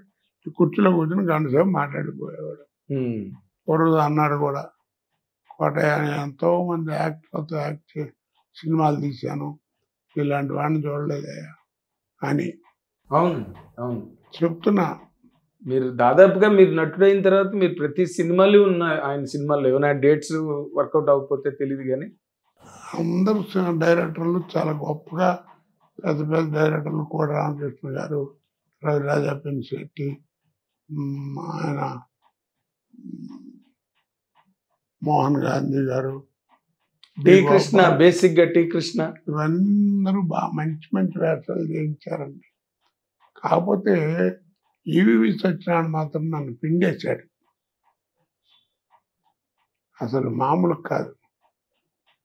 ఈ కుర్చీలో కూర్చుని గంట సేపు మాట్లాడిపోయేవాడు. రోజు అన్నాడు కూడా, కోటయ్య ఎంతో మంది యాక్టర్లతో సినిమాలు తీశాను, ఇలాంటి వాడిని చూడలేదయ్యా అని. అవును అవును చెప్తున్నా. మీరు దాదాపుగా మీరు నటుడైన తర్వాత మీరు ప్రతి సినిమాలు ఉన్న ఆయన సినిమాల్లో ఏమైనా డేట్స్ వర్కౌట్ అవ్వకపోతే తెలియదు, కానీ అందరూ డైరెక్టర్లు చాలా గొప్పగా పెద్ద పెద్ద డైరెక్టర్లు కూడా రామకృష్ణ గారు, రవిరాజా పెన్శెట్టి, ఆయన మోహన్ గాంధీ గారు, టీ కృష్ణ, బేసిక్గా టీ కృష్ణ, ఇవన్నీ బాగా మంచి మంచి వేషాలు చేయించారండి. కాకపోతే ఈవీవి సత్యనారాయణ మాత్రం నన్ను పిండేశాడు. అసలు మామూలు కాదు.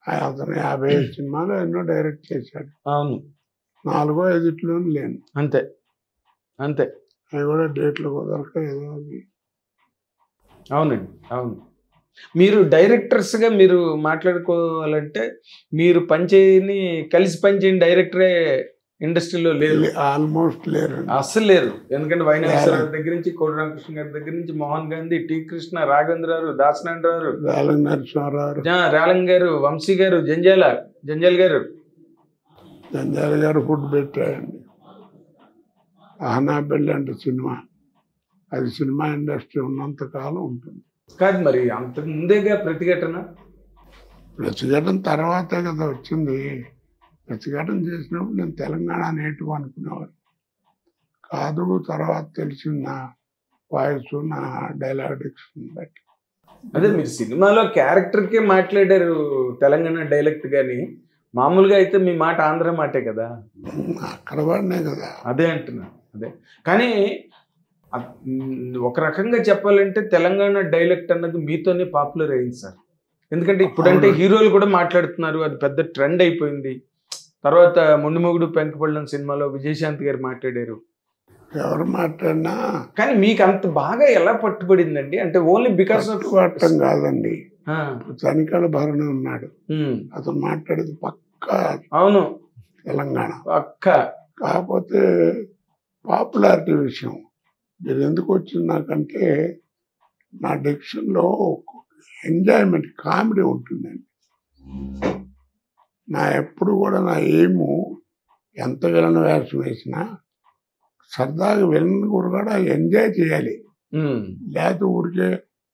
అతను 50 సినిమాలు ఎన్నో డైరెక్ట్ చేశాడు. అవును, 4-5 లేను. అంతే అంతే. అవి కూడా డేట్లు కుదరక ఏదో అది. అవునండి, అవును. మీరు డైరెక్టర్స్గా మీరు మాట్లాడుకోవాలంటే మీరు కలిసి పనిచేయని డైరెక్టరే ఇండస్ట్రీలో లేరు, ఆల్మోస్ట్ లేరు, అస్సలు లేరు. ఎందుకంటే వైనాశ్వర దగ్గర నుంచి కోడి రామకృష్ణ గారి దగ్గర నుంచి మోహన్ గాంధీ, టీ కృష్ణ, రాఘవేంద్రరావు, దాసనారాయణరావు, రాలంగ నరసింహారావు, రాలంగ్ గారు, వంశీ గారు, జంజాల గారు ఫుడ్ పెట్టాడండి. అహనాబెల్లి అంటే సినిమా, అది సినిమా ఇండస్ట్రీ ఉన్నంత కాలం ఉంటుంది. కాదు మరి అంతకు ముందేగా ప్రతిఘటన తర్వాతే కదా వచ్చింది. ప్రతిఘటన చేసినప్పుడు నేను తెలంగాణ నేటివ్ అనుకునేవాడు కాదు. తర్వాత తెలిసింది నా వాయిస్, నా డైలాగ్ డిక్షన్ బట్టి. అదే మీరు సినిమాలో క్యారెక్టర్కే మాట్లాడారు తెలంగాణ డైలెక్ట్, కానీ మామూలుగా అయితే మీ మాట ఆంధ్ర మాటే కదా. అక్కడ వాడినే కదా. అదే అంటున్నా. అదే కానీ ఒక రకంగా చెప్పాలంటే తెలంగాణ డైలెక్ట్ అన్నది మీతోనే పాపులర్ అయింది సార్. ఎందుకంటే ఇప్పుడంటే హీరోలు కూడా మాట్లాడుతున్నారు, అది పెద్ద ట్రెండ్ అయిపోయింది. తర్వాత మొండిమొగుడు పెంకపళ్ళం సినిమాలో విజయశాంతి గారు మాట్లాడారు. ఎవరు మాట్లాడినా కానీ మీకు అంత బాగా ఎలా పట్టుబడిందండి? అంటే ఓన్లీ బికాస్ ఆఫ్ పట్టం కాదండి. చనికాల భరణి ఉన్నాడు, అతను మాట్లాడేది పక్కా అవును తెలంగాణ పక్కా. కాకపోతే పాపులారిటీ విషయం మీరు ఎందుకు వచ్చింది నాకంటే, నా డిక్షన్లో ఎంజాయ్మెంట్ కామెడీ ఉంటుందండి. నా ఎప్పుడు కూడా నా ఏము ఎంత విలన్ వేషం వేసినా సరదాగా విలన్ కూడా ఎంజాయ్ చేయాలి. లేకపోతే ఊరికే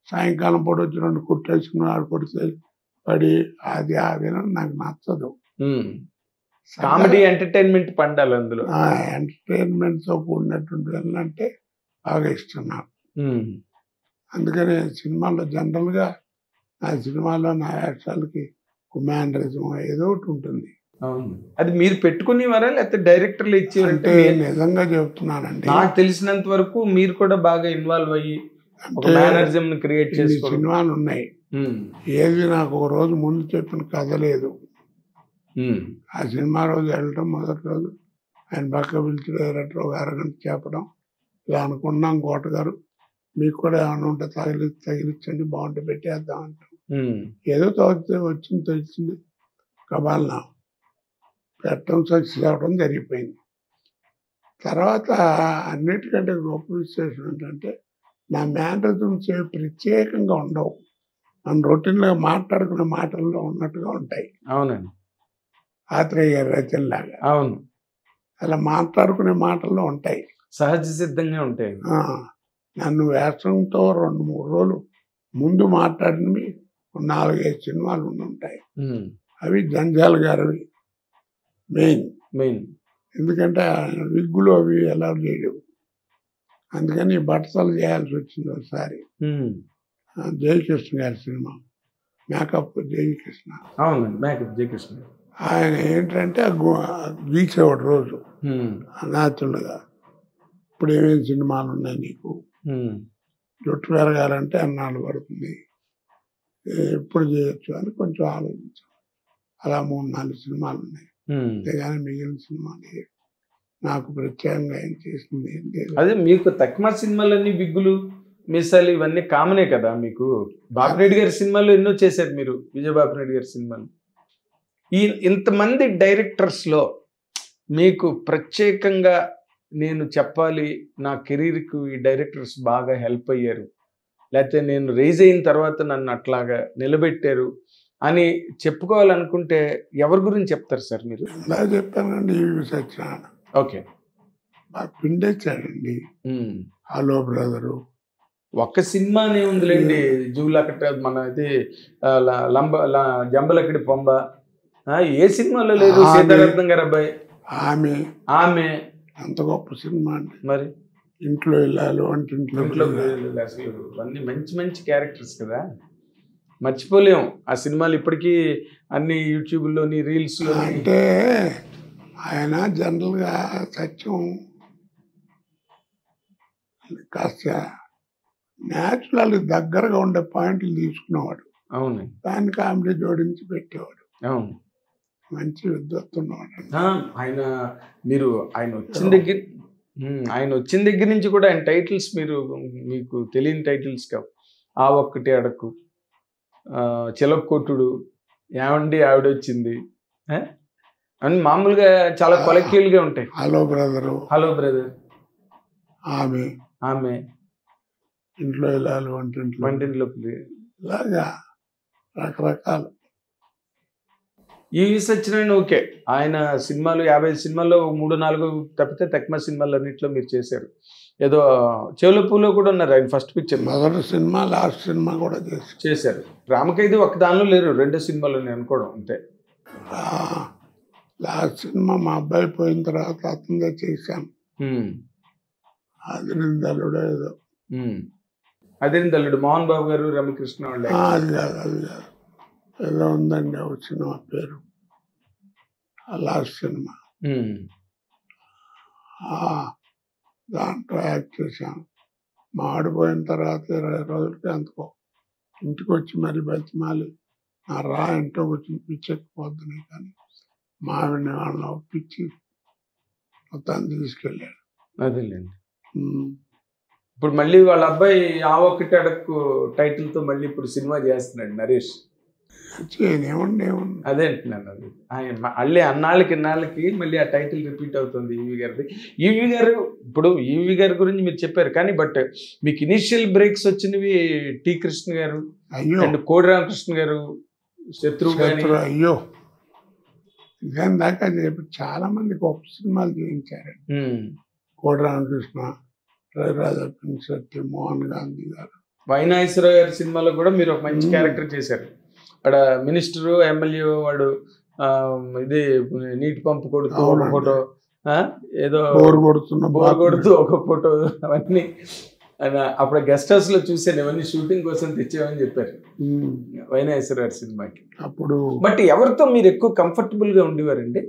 సాయంకాలం పూట వచ్చి 2 కుట్టేసుకుని ఆడుకొడితే పడి అది ఆ విలన్ నాకు నచ్చదు. కామెడీ ఎంటర్టైన్మెంట్ పండాలి అందులో. ఎంటర్టైన్మెంట్తో కూడినటువంటి విలన్ అంటే బాగా ఇష్టం నాకు. అందుకని సినిమాలో జనరల్గా నా సినిమాలో నా వేషాలకి మేనరిజం ఏదో ఒకటి ఉంటుంది. అది మీరు పెట్టుకునేవారా లేకపోతే డైరెక్టర్లు ఇచ్చేవారంటే? నిజంగా చెప్తున్నానండి, నాకు తెలిసినంత వరకు మీరు కూడా బాగా ఇన్వాల్వ్ అయ్యి మేనరిజం క్రియేట్ చేసి సినిమాలు ఉన్నాయి. ఏది నాకు ఒక రోజు ముందు చెప్పిన కథ లేదు. ఆ సినిమా రోజు వెళ్ళటం, మొదటి రోజు ఆయన పక్క పిలిచి డైరెక్టర్ ఒక అరగంట చెప్పడం, ఇలా అనుకున్నాం కోట గారు మీకు కూడా ఏమైనా ఉంటే తగిలిచ్చండి బాగుంటే పెట్టేద్దాం అంటాం. ఏదో వచ్చింది కబాలన పెట్టడం సక్సెస్ అవ్వడం జరిగిపోయింది. తర్వాత అన్నిటికంటే గొప్ప విశేషం ఏంటంటే నా మేనరిజమ్స్ ప్రత్యేకంగా ఉండవు, మన రొటీన్గా మాట్లాడుకునే మాటల్లో ఉన్నట్టుగా ఉంటాయి. అవునండి, ఆత్రేయ గారి రచనలాగా. అవును, అలా మాట్లాడుకునే మాటల్లో ఉంటాయి, సహజ సిద్ధంగా ఉంటాయి. నన్ను వేషంతో 2-3 రోజులు ముందు మాట్లాడినవి 4-5 సినిమాలు ఉంటాయి. అవి జంజాల గారివి మెయిన్. ఎందుకంటే ఆయన విగ్గులు అవి ఎలా చేయలేవు, అందుకని బట్టలు చేయాల్సి వచ్చింది ఒకసారి. జయకృష్ణ గారి సినిమా మేకప్ జయకృష్ణ. అవునండి, మేకప్ జయకృష్ణ. ఆయన ఏంటంటే గీసేవాడు రోజు నాచులుగా, ఇప్పుడు ఏమేమి సినిమాలు ఉన్నాయి నీకు, జుట్టు పెరగాలంటే అన్నాళ్ళు పడుతుంది, ఎప్పుడు చేయొచ్చు అని కొంచెం ఆలోచించాం. అలా 3-4 సినిమాలు ఉన్నాయి, అంతేగాని మిగిలిన సినిమాలు నాకు ప్రత్యేకంగా ఏం చేసింది ఏం లేదు. అదే మీకు తక్కువ సినిమాలన్నీ బిగ్గులు మిసాలు ఇవన్నీ కామనే కదా మీకు. బాపిరెడ్డి గారి సినిమాలు ఎన్నో చేశారు మీరు, విజయబాపిరెడ్డి గారి సినిమాలు. ఇంతమంది డైరెక్టర్స్లో మీకు ప్రత్యేకంగా నేను చెప్పాలి, నా కెరీర్కు ఈ డైరెక్టర్స్ బాగా హెల్ప్ అయ్యారు, లేకపోతే నేను రైజ్ అయిన తర్వాత నన్ను అట్లాగా నిలబెట్టారు అని చెప్పుకోవాలనుకుంటే ఎవరి గురించి చెప్తారు సార్ మీరు? ఇలా చెప్పానండి, సత్యనారాయణ. ఓకే, బాగా పిండేచ్చాడండి. హలో బ్రదరు ఒక్క సినిమానే ఉందిలేండి, జూలకట మన ఇది జంబలక్కడి పొంబ, ఏ సినిమాలో లేదు. సీతారత్నం గారు అబ్బాయి, ఆమె అంత గొప్ప సినిమా అండి. మరి ఇంట్లో వెళ్ళాలి, వంటింట్లో అసలు అన్ని మంచి మంచి క్యారెక్టర్స్ కదా, మర్చిపోలేము ఆ సినిమాలు ఇప్పటికీ అన్ని యూట్యూబ్లోని రీల్స్లో. అంటే ఆయన జనరల్గా సత్యం కాస్త న్యాచురల్ దగ్గరగా ఉండే పాయింట్లు తీసుకునేవాడు. అవును, దాన్ని కామెడీ జోడించి పెట్టేవాడు. అవును, మంచి విద్వత్తున్నవాడు ఆయన. మీరు ఆయన వచ్చిన దగ్గర నుంచి కూడా ఆయన టైటిల్స్ మీకు తెలియని టైటిల్స్ కావు. ఆ ఒక్కటి అడక్కు, చిలకొట్టుడు, ఏమండి ఆవిడొచ్చింది అని మామూలుగా చాలా కొలక్యూల్గా ఉంటాయి. హలో బ్రదర్, ఆమె ఇంట్లో వెళ్ళాలి, వంటింట్లోకి, ఇలాగా రకరకాలు. ఈవి సత్యనారాయణ ఓకే, ఆయన సినిమాలు 50 సినిమాల్లో 3-4 తప్పితే తక్కువ సినిమాలు అన్నింటిలో మీరు చేశారు. ఏదో చెవులపూలో కూడా ఉన్నారు ఆయన, ఫస్ట్ పిక్చర్, మొదటి సినిమా, లాస్ట్ సినిమా కూడా చేశారు. రామకైది ఒక దానిలో లేరు, 2 సినిమాలు నేను అనుకోవడం అంతే. లాస్ట్ సినిమా మా అబ్బాయి పోయిన తర్వాత అతనిగా చేశాను, అదిరిందల్లుడు ఏదో. అదిరిందల్లుడు మోహన్ బాబు గారు, రమకృష్ణ వాళ్ళు. అది కాదు ఏదో ఉందండి ఒక సినిమా పేరు, లాస్ట్ సినిమా. దాంట్లో యాక్ట్ చేశాను. మాడిపోయిన తర్వాత 20 రోజులకి అందుకో ఇంటికి వచ్చి మరి బతిమాలి నా రా ఇంట్లో వచ్చి పిచ్చెక్కిపోద్దుని కానీ మావిని వాళ్ళని ఒప్పించి మొత్తాన్ని తీసుకెళ్ళాడు. అదేలేండి. ఇప్పుడు మళ్ళీ వాళ్ళ అబ్బాయి ఆ ఒక్కటి అడక్కు టైటిల్ తో మళ్ళీ ఇప్పుడు సినిమా చేస్తున్నాడు నరేష్. ఏమండి అదే అంటున్నాను. అది ఆయన మళ్ళీ ఇన్నాళ్ళకి మళ్ళీ ఆ టైటిల్ రిపీట్ అవుతుంది ఈవి గారిది. ఈవి గారు ఇప్పుడు ఈవి గారి గురించి మీరు చెప్పారు కానీ బట్ మీకు ఇనిషియల్ బ్రేక్స్ వచ్చినవి టి కృష్ణ గారు అండ్ కోడి రామకృష్ణ గారు, శత్రువు. అయ్యో ఇదేం దాకా చెప్పి చాలా మంది గొప్ప సినిమాలు చేయించారు. కోడి రామకృష్ణ, రవిరాజ పినిశెట్టి, మోహన్ గాంధీ గారు. వైనాయశ్వరరావు గారి సినిమాలో కూడా మీరు ఒక మంచి క్యారెక్టర్ చేశారు. అక్కడ మినిస్టరు, ఎమ్మెల్యే వాడు ఇది నీటి పంపు కొడుతూ ఒక ఫోటో, ఏదో బోర్ కొడుతూ ఒక ఫోటో, అవన్నీ అప్పుడు గెస్ట్ హౌస్ లో చూసాను. ఇవన్నీ షూటింగ్ కోసం తెచ్చామని చెప్పారు వైనాయశ్వరరావు సినిమాకి. అప్పుడు బట్ ఎవరితో మీరు ఎక్కువ కంఫర్టబుల్ గా ఉండేవారండి?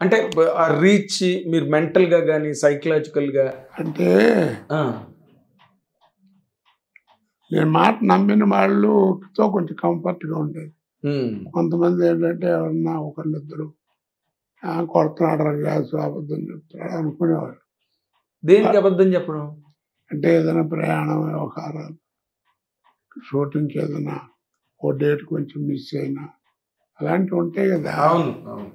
అంటే ఆ రీచ్ మీరు మెంటల్ గా కానీ సైకలాజికల్ గా? అంటే నేను మాట నమ్మిన వాళ్ళతో కొంచెం కంఫర్ట్గా ఉండేది. కొంతమంది ఏంటంటే ఎవరన్నా ఒకళ్ళిద్దరు కొడుతున్నాడు గ్యాస్ అబద్ధం చెప్తున్నాడు అనుకునేవారు. దేనికి అబద్ధం చెప్పడం? అంటే ఏదైనా ప్రయాణం వ్యవహారాలు, షూటింగ్కి ఏదైనా ఓ డేట్ కొంచెం మిస్ అయినా అలాంటివి ఉంటాయి కదా. అవును అవును.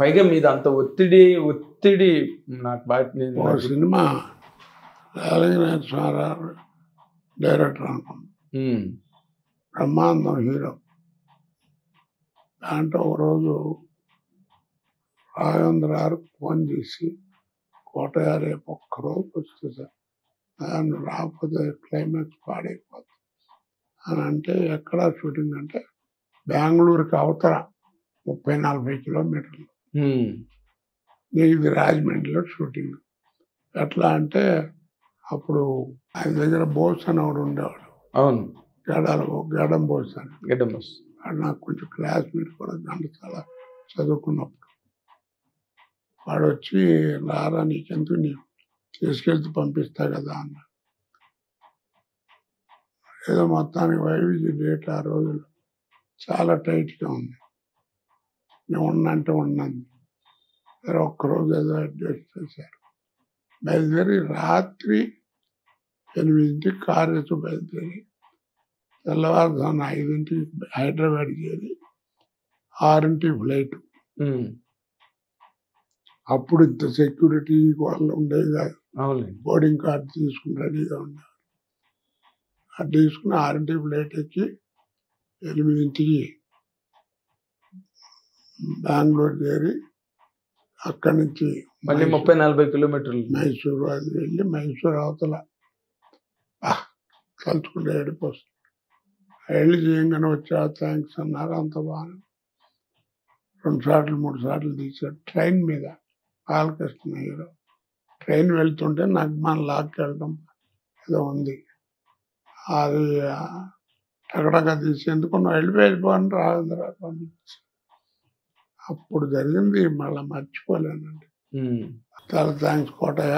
పైగా మీద అంత ఒత్తిడి నాకు బాగా. సినిమా డైరెక్టర్ అనుకున్నాను, బ్రహ్మాండం హీరో. దాంట్లో ఒకరోజు రాఘవేంద్ర గారు ఫోన్ చేసి, కోటయ్య రేపు ఒక్కరోజు వస్తే సార్ దాన్ని రాకపోతే క్లైమాక్స్ పాడైపోతుంది అని అంటే, ఎక్కడ షూటింగ్ అంటే బెంగళూరుకి అవతల 30-40 కిలోమీటర్లు. ఇది రాజమండ్రిలో షూటింగ్. ఎట్లా అంటే అప్పుడు ఆయన దగ్గర బోస్ అని ఒకడు ఉండేవాడు. అవును, గడం బోస్ అని. వాడు నాకు కొంచెం క్లాస్మేట్ కూడా, ఘంటసాల చదువుకున్నప్పుడు. వాడు వచ్చి రారా నీకెందుకు, నీ తీసుకెళ్తే పంపిస్తా కదా అన్న. ఏదో మొత్తానికి వైవిజీ డేట్ ఆ రోజులు చాలా టైట్గా ఉంది. నేను ఉన్నంటే ఉన్నది. ఒక్కరోజు ఏదో అడ్జస్ట్ చేశారు. బయలుదేరి రాత్రి 8ంటికి కారు వేసి బయలుదేరి తెల్లవారుజామున 5ంటికి హైదరాబాద్ చేరి 6ంటికి ఫ్లైట్. అప్పుడు ఇంత సెక్యూరిటీ వాళ్ళు ఉండేది కాదు. బోర్డింగ్ కార్డు తీసుకుని రెడీగా ఉండేవారు. అది తీసుకుని 6ంటికి ఫ్లైట్ ఎక్కి 8ంటికి బెంగళూరు చేరి అక్కడి నుంచి మళ్ళీ 30-40 కిలోమీటర్లు మైసూరు అది వెళ్ళి, మైసూరు అవతల కలుసుకుంటే ఏడిపోతుంది. వెళ్ళి చేయంగానే వచ్చా థ్యాంక్స్ అన్నారు. అంత బాగా 2 సార్లు 3 సార్లు తీశాడు ట్రైన్ మీద. బాలకృష్ణ హీరో ట్రైన్ వెళ్తుంటే నగ్మాన్ లాక్కి వెళ్ళడం ఏదో ఉంది. అది టగటగా తీసేందుకు నువ్వు వెళ్ళిపోని రాజేంద్ర పంపించి. అప్పుడు జరిగింది మళ్ళీ మర్చిపోలేనండి. చాలా థ్యాంక్స్ కోటయ్య,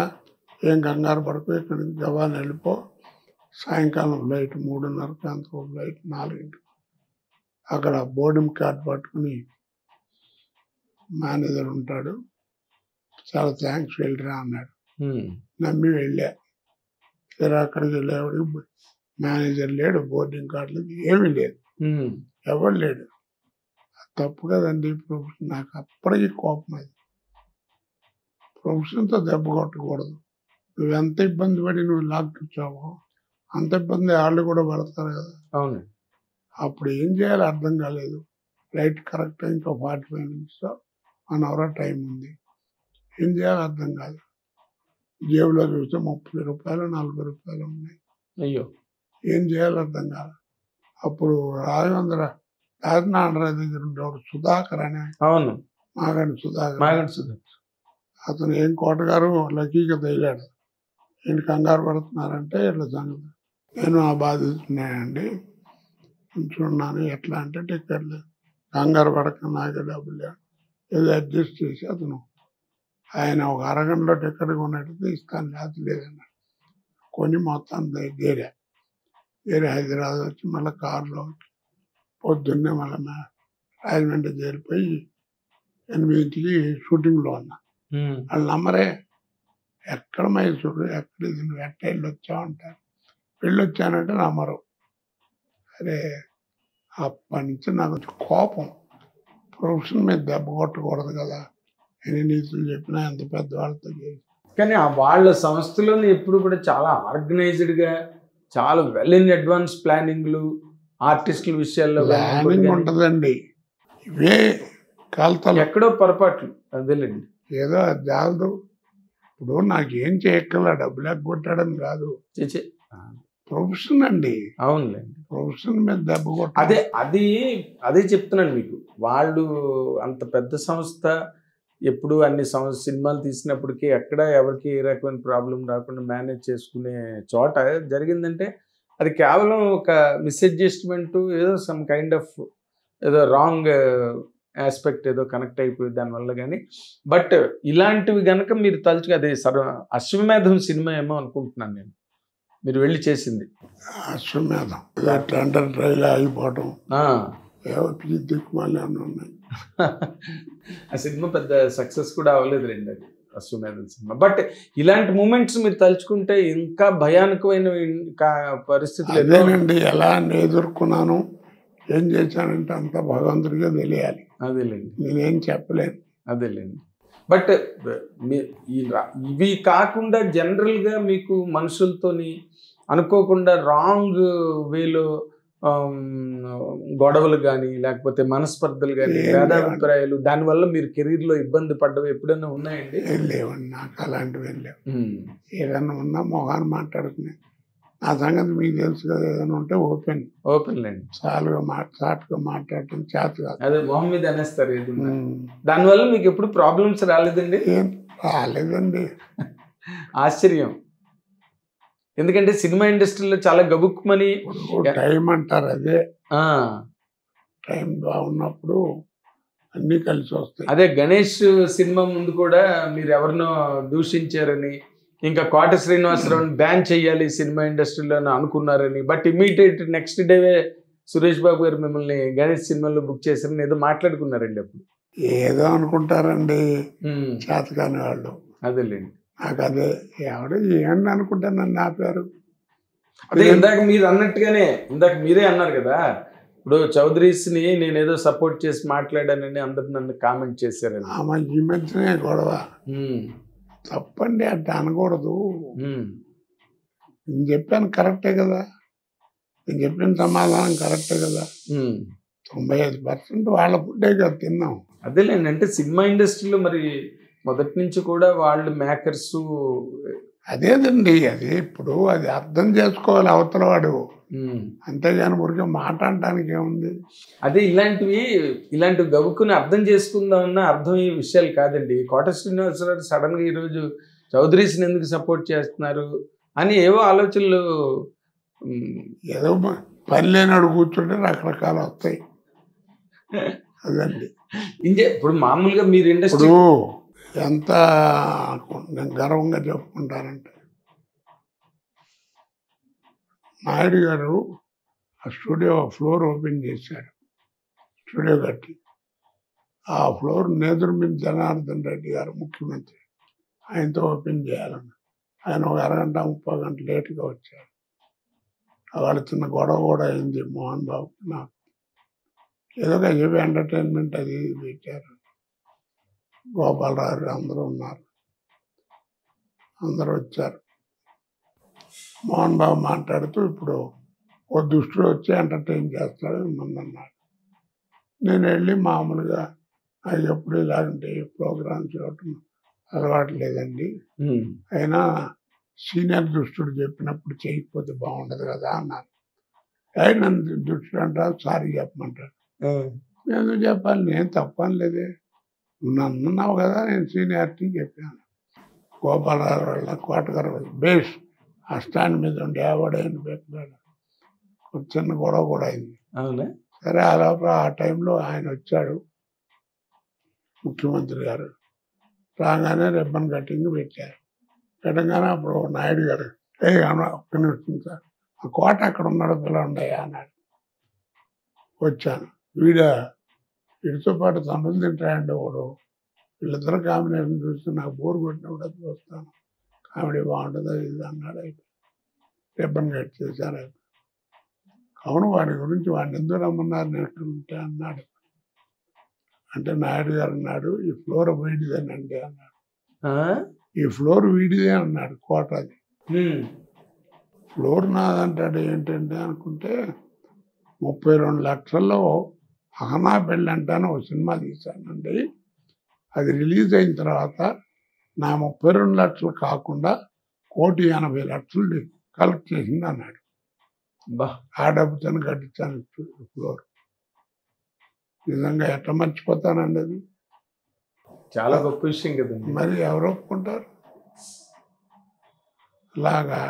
ఏం కంగారు పడుకో, ఇక్కడి నుంచి జవాన్ వెళ్ళిపో. సాయంకాలం ఫ్లైట్ 3:30కి, అంతకు ఫ్లైట్ 4ంటికి. అక్కడ బోర్డింగ్ కార్డ్ పట్టుకుని మేనేజర్ ఉంటాడు, చాలా థ్యాంక్స్ వెళ్ళిరా అన్నాడు. నమ్మి వెళ్ళా. అక్కడికి వెళ్ళేవాడికి మేనేజర్ లేడు, బోర్డింగ్ కార్డులు ఏమీ లేదు, ఎవరు లేడు. తప్పు కదండి ప్రొఫెషన్. నాకు అప్పటికి కోపం. అది ప్రొఫెషన్తో దెబ్బ కొట్టకూడదు. నువ్వు ఎంత ఇబ్బంది పడి నువ్వు లాక్కొచ్చావో అంత ఇబ్బంది వాళ్ళు కూడా పడతారు కదా. అవును. అప్పుడు ఏం చేయాలో అర్థం కాలేదు. ఫ్లైట్ కరెక్ట్ ఇంకా 45 minutes 1 hour టైం ఉంది. ఏం చేయాలో అర్థం కాదు. జేబులో చూస్తే 30 రూపాయలు 40 రూపాయలు ఉన్నాయి. అయ్యో, ఏం చేయాలో అర్థం కాదు. అప్పుడు రాఘవేంద్ర రాజనాథరావు దగ్గర ఉండేవాడు సుధాకర్ అని. అవును, మాగంటి సుధాకర్. అతను ఏం కోటగారు లక్కీగా తగిలాడు. ఏంటి కంగారు పడుతున్నారంటే ఇట్లా సంగతి, నేను ఆ బాధితున్నానండి, ఉంచున్నాను. ఎట్లా అంటే టికెట్ లేదు. కంగారు పడక నాకే డబ్బులు లేవు. ఏదో అడ్జస్ట్ చేసి అతను ఆయన ఒక అరగంటలో టికెట్ కొన్నట్టు ఇస్తాను లేకపోతే లేదన్నాడు. కొని మొత్తం వేరే హైదరాబాద్ వచ్చి మళ్ళీ కారులో పొద్దున్నే మళ్ళీ రాజమండ్రి చేరిపోయి 8కి షూటింగ్లో ఉన్నా. వాళ్ళు నమ్మరే, ఎక్కడ మైసూరు ఎక్కడ ఇది నువ్వు ఎట్ట వెళ్ళొచ్చావు అంటారు. వెళ్ళొచ్చానంటే నమ్మరు. అరే అప్పటి నుంచి నాకు కోపం, ప్రొఫెషన్ మీద దెబ్బ కొట్టకూడదు కదా, ఎన్ని నీతులు చెప్పినా ఎంత పెద్దవాళ్ళతో చేసి. కానీ వాళ్ళ సంస్థలోని ఎప్పుడు కూడా చాలా ఆర్గనైజ్డ్గా, చాలా వెల్ ఇన్ అడ్వాన్స్ ప్లానింగ్లు ఆర్టిస్టుల విషయాల్లో ప్లానింగ్ ఉంటుందండి. ఇవే కలతలు, ఎక్కడో పొరపాట్లు. అదేలేండి, ఏదో అది జాలదు. ఇప్పుడు నాకేం చేయక్కల, డబ్బులు ఎగ్గొట్టాడని కాదు, ప్రొఫెషన్ అండి. అవునులేండి, ప్రొఫెషన్ మీద దెబ్బ కొట్ట. అదే చెప్తున్నాను మీకు. వాళ్ళు అంత పెద్ద సంస్థ, ఎప్పుడు అన్ని సినిమాలు తీసినప్పటికీ ఎక్కడ ఎవరికి ఏ రకమైన ప్రాబ్లం రాకుండా మేనేజ్ చేసుకునే చోట జరిగిందంటే అది కేవలం ఒక మిస్అడ్జస్ట్మెంట్, ఏదో సమ్ కైండ్ ఆఫ్ ఏదో రాంగ్ ఆస్పెక్ట్ ఏదో కనెక్ట్ అయిపోయి దానివల్ల. కానీ బట్ ఇలాంటివి కనుక మీరు తలుచుకు, అదే అశ్వమేధం సినిమా ఏమో అనుకుంటున్నాను నేను మీరు వెళ్ళి చేసింది. అశ్వమేధం టెండర్ ట్రైల్ ఆగిపోవటం, దిక్కుమాలి ఉన్నాయి. ఆ సినిమా పెద్ద సక్సెస్ కూడా అవ్వలేదు రండి అది అశ్వమేధం సినిమా. బట్ ఇలాంటి మూమెంట్స్ మీరు తలుచుకుంటే ఇంకా భయానకమైన పరిస్థితులు. అదేనండి, ఎలా ఎదుర్కొన్నాను, ఏం చేశానంటే అంత భగవంతుడిగా తెలియాలి. అదేలేండి, నేనేం చెప్పలేను. అదేలేండి. బట్ ఇవి కాకుండా జనరల్గా మీకు మనుషులతోని అనుకోకుండా రాంగ్ వేలో గొడవలు కానీ లేకపోతే మనస్పర్ధలు కానీ భేదాభిప్రాయాలు, దానివల్ల మీరు కెరీర్లో ఇబ్బంది పడ్డవి ఎప్పుడైనా ఉన్నాయండి? లేవండి, నాకు అలాంటివి లేవు. ఏదైనా ఉన్నా మొహాన్ని మాట్లాడుకునే, నా సంగతి మీకు తెలుసు కదా, ఏదైనా ఉంటే ఓపెన్ లేండి, చాటుగా మాట్లాడటం చేత కాదు. అదే మొహం మీద అనేస్తారు ఏది. దానివల్ల మీకు ఎప్పుడు ప్రాబ్లమ్స్ రాలేదండి? ఏం రాలేదండి. ఆశ్చర్యం. ఎందుకంటే సినిమా ఇండస్ట్రీలో చాలా గబుక్కుమని టైం అంటారు. అదే టైం బాగున్నప్పుడు అన్నీ కలిసి వస్తాయి. అదే గణేష్ సినిమా ముందు కూడా మీరు ఎవరినో దూషించారని, ఇంకా కోట శ్రీనివాసరావుని బ్యాన్ చేయాలి సినిమా ఇండస్ట్రీలో అనుకున్నారని, but immediate next డేవే Suresh Babu గారు మిమ్మల్ని గణేష్ సినిమాలో బుక్ చేశారని ఏదో మాట్లాడుకున్నారండి. అప్పుడు ఏదో అనుకుంటారండి చేతకాని వాళ్ళు. అదేలేండి, నాకు అదే ఎవడు ఏమన్నా అనుకుంటా నన్ను ఆపారు. అదే ఇందాక మీరు అన్నట్టుగానే, ఇందాక మీరే అన్నారు కదా, ఇప్పుడు చౌదరీస్ని నేనేదో సపోర్ట్ చేసి మాట్లాడానని అందరు నన్ను కామెంట్ చేశారని. ఈ మధ్యనే గొడవ. తప్పండి, అట్లా అనకూడదు. నేను చెప్పాను కరెక్టే కదా, నేను చెప్పిన సమాధానం కరెక్టే కదా. 95% వాళ్ళ ఫుడ్డే కదా తిన్నాం. అదేలేండి, అంటే సినిమా ఇండస్ట్రీలో మరి మొదటి నుంచి కూడా వాళ్ళు మేకర్స్ అదేదండి. అది ఇప్పుడు అది అర్థం చేసుకోవాలి అవతల వాడు, అంతేగాని ఊరికే మాట అనడానికి ఏముంది. అదే ఇలాంటివి గబుక్కుని అర్థం చేసుకుందామన్న అర్థమయ్యే విషయాలు కాదండి. కోట శ్రీనివాసరావు సడన్గా ఈరోజు చౌదరీస్ని ఎందుకు సపోర్ట్ చేస్తున్నారు అని ఏవో ఆలోచనలు, ఏదో పని లేనాడు కూర్చుంటే రకరకాలు వస్తాయి. అదండి. ఇప్పుడు మామూలుగా మీరు ఇండస్ట్రీ ఎంత నేను గర్వంగా చెప్పుకుంటానంటే, నాయుడు గారు ఆ స్టూడియో ఫ్లోర్ ఓపెన్ చేశాడు, స్టూడియో కట్టి. ఆ ఫ్లోర్ నేదురుమిల్ జనార్దన్ రెడ్డి గారు ముఖ్యమంత్రి, ఆయనతో ఓపెన్ చేయాలని ఆయన ఒక అరగంట 30 గంటలు లేట్గా వచ్చారు. వాళ్ళ చిన్న గొడవ కూడా అయింది మోహన్ బాబుకి నాకు. ఏదో చెప్పి ఎంటర్టైన్మెంట్ అది పెట్టారు. గోపాలరావు అందరూ ఉన్నారు, అందరూ వచ్చారు. మోహన్ బాబు మాట్లాడుతూ ఇప్పుడు ఓ దుష్టుడు వచ్చి ఎంటర్టైన్ చేస్తాడు మిమ్మల్ని అన్నాడు. నేను వెళ్ళి మామూలుగా నాకు ఎప్పుడు ఇలాంటి ప్రోగ్రామ్స్ చూడటం అలవాటు లేదండి, అయినా సీనియర్ దుష్టుడు చెప్పినప్పుడు చేయకపోతే బాగుండదు కదా అన్నారు. నన్ను దుష్టుడు అంటారు, సారీ చెప్పమంటారు. నేను చెప్పాలి, నేను తప్పనిలేదే, నువ్వు నన్నున్నావు కదా, నేను సీనియారిటీ చెప్పాను. గోపాలరావు వాళ్ళ కోటగారు బేస్ ఆ స్టాండ్ మీద ఉండి ఎవడైనా పెట్టాడు. ఒక చిన్న గొడవ కూడా అయింది. అవునా? సరే, ఆ లోపల ఆ టైంలో ఆయన వచ్చాడు. ముఖ్యమంత్రి గారు. రాగానే రిబ్బన్ కటింగ్ పెట్టారు. పెట్టగానే అప్పుడు నాయుడు గారు ఒక్క నిమిషం సార్, ఆ కోట అక్కడ ఉన్నాడు పిలవండియా అన్నాడు. వచ్చాను. వీడితో పాటు తమ్ముళ్ళు తింటాయండి ఒకడు. వీళ్ళిద్దరు కాంబినేషన్ చూస్తే నాకు బోరు కొట్టినప్పుడు అది వస్తాను, కామెడీ బాగుంటుంది అది ఇది అన్నాడు. అయితే రిబ్బన్ కట్ చేశారు. అవును, వాడి గురించి వాడిని ఎందుకు రమ్మన్నారు నేర్చుకుంటే అన్నాడు. అంటే నాయుడు గారు అన్నాడు, ఈ ఫ్లోర్ వీడిదేనండి అన్నాడు. ఈ ఫ్లోర్ వీడిదే అన్నాడు. కోట అది ఫ్లోర్ నాదంటాడు. ఏంటంటే అనుకుంటే 32 లక్షల్లో అహనా పెళ్ళి అంటాను ఒక సినిమా తీశానండి. అది రిలీజ్ అయిన తర్వాత నా 32 లక్షలు కాకుండా 1,80,00,000 కలెక్ట్ చేసింది అన్నాడు. ఆ డబ్బుతో కట్టించాను ఫ్లోర్. నిజంగా ఎట్లా మర్చిపోతానండి అది. చాలా గొప్ప విషయం కదండి. మరి ఎవరు ఒప్పుకుంటారు అలాగా?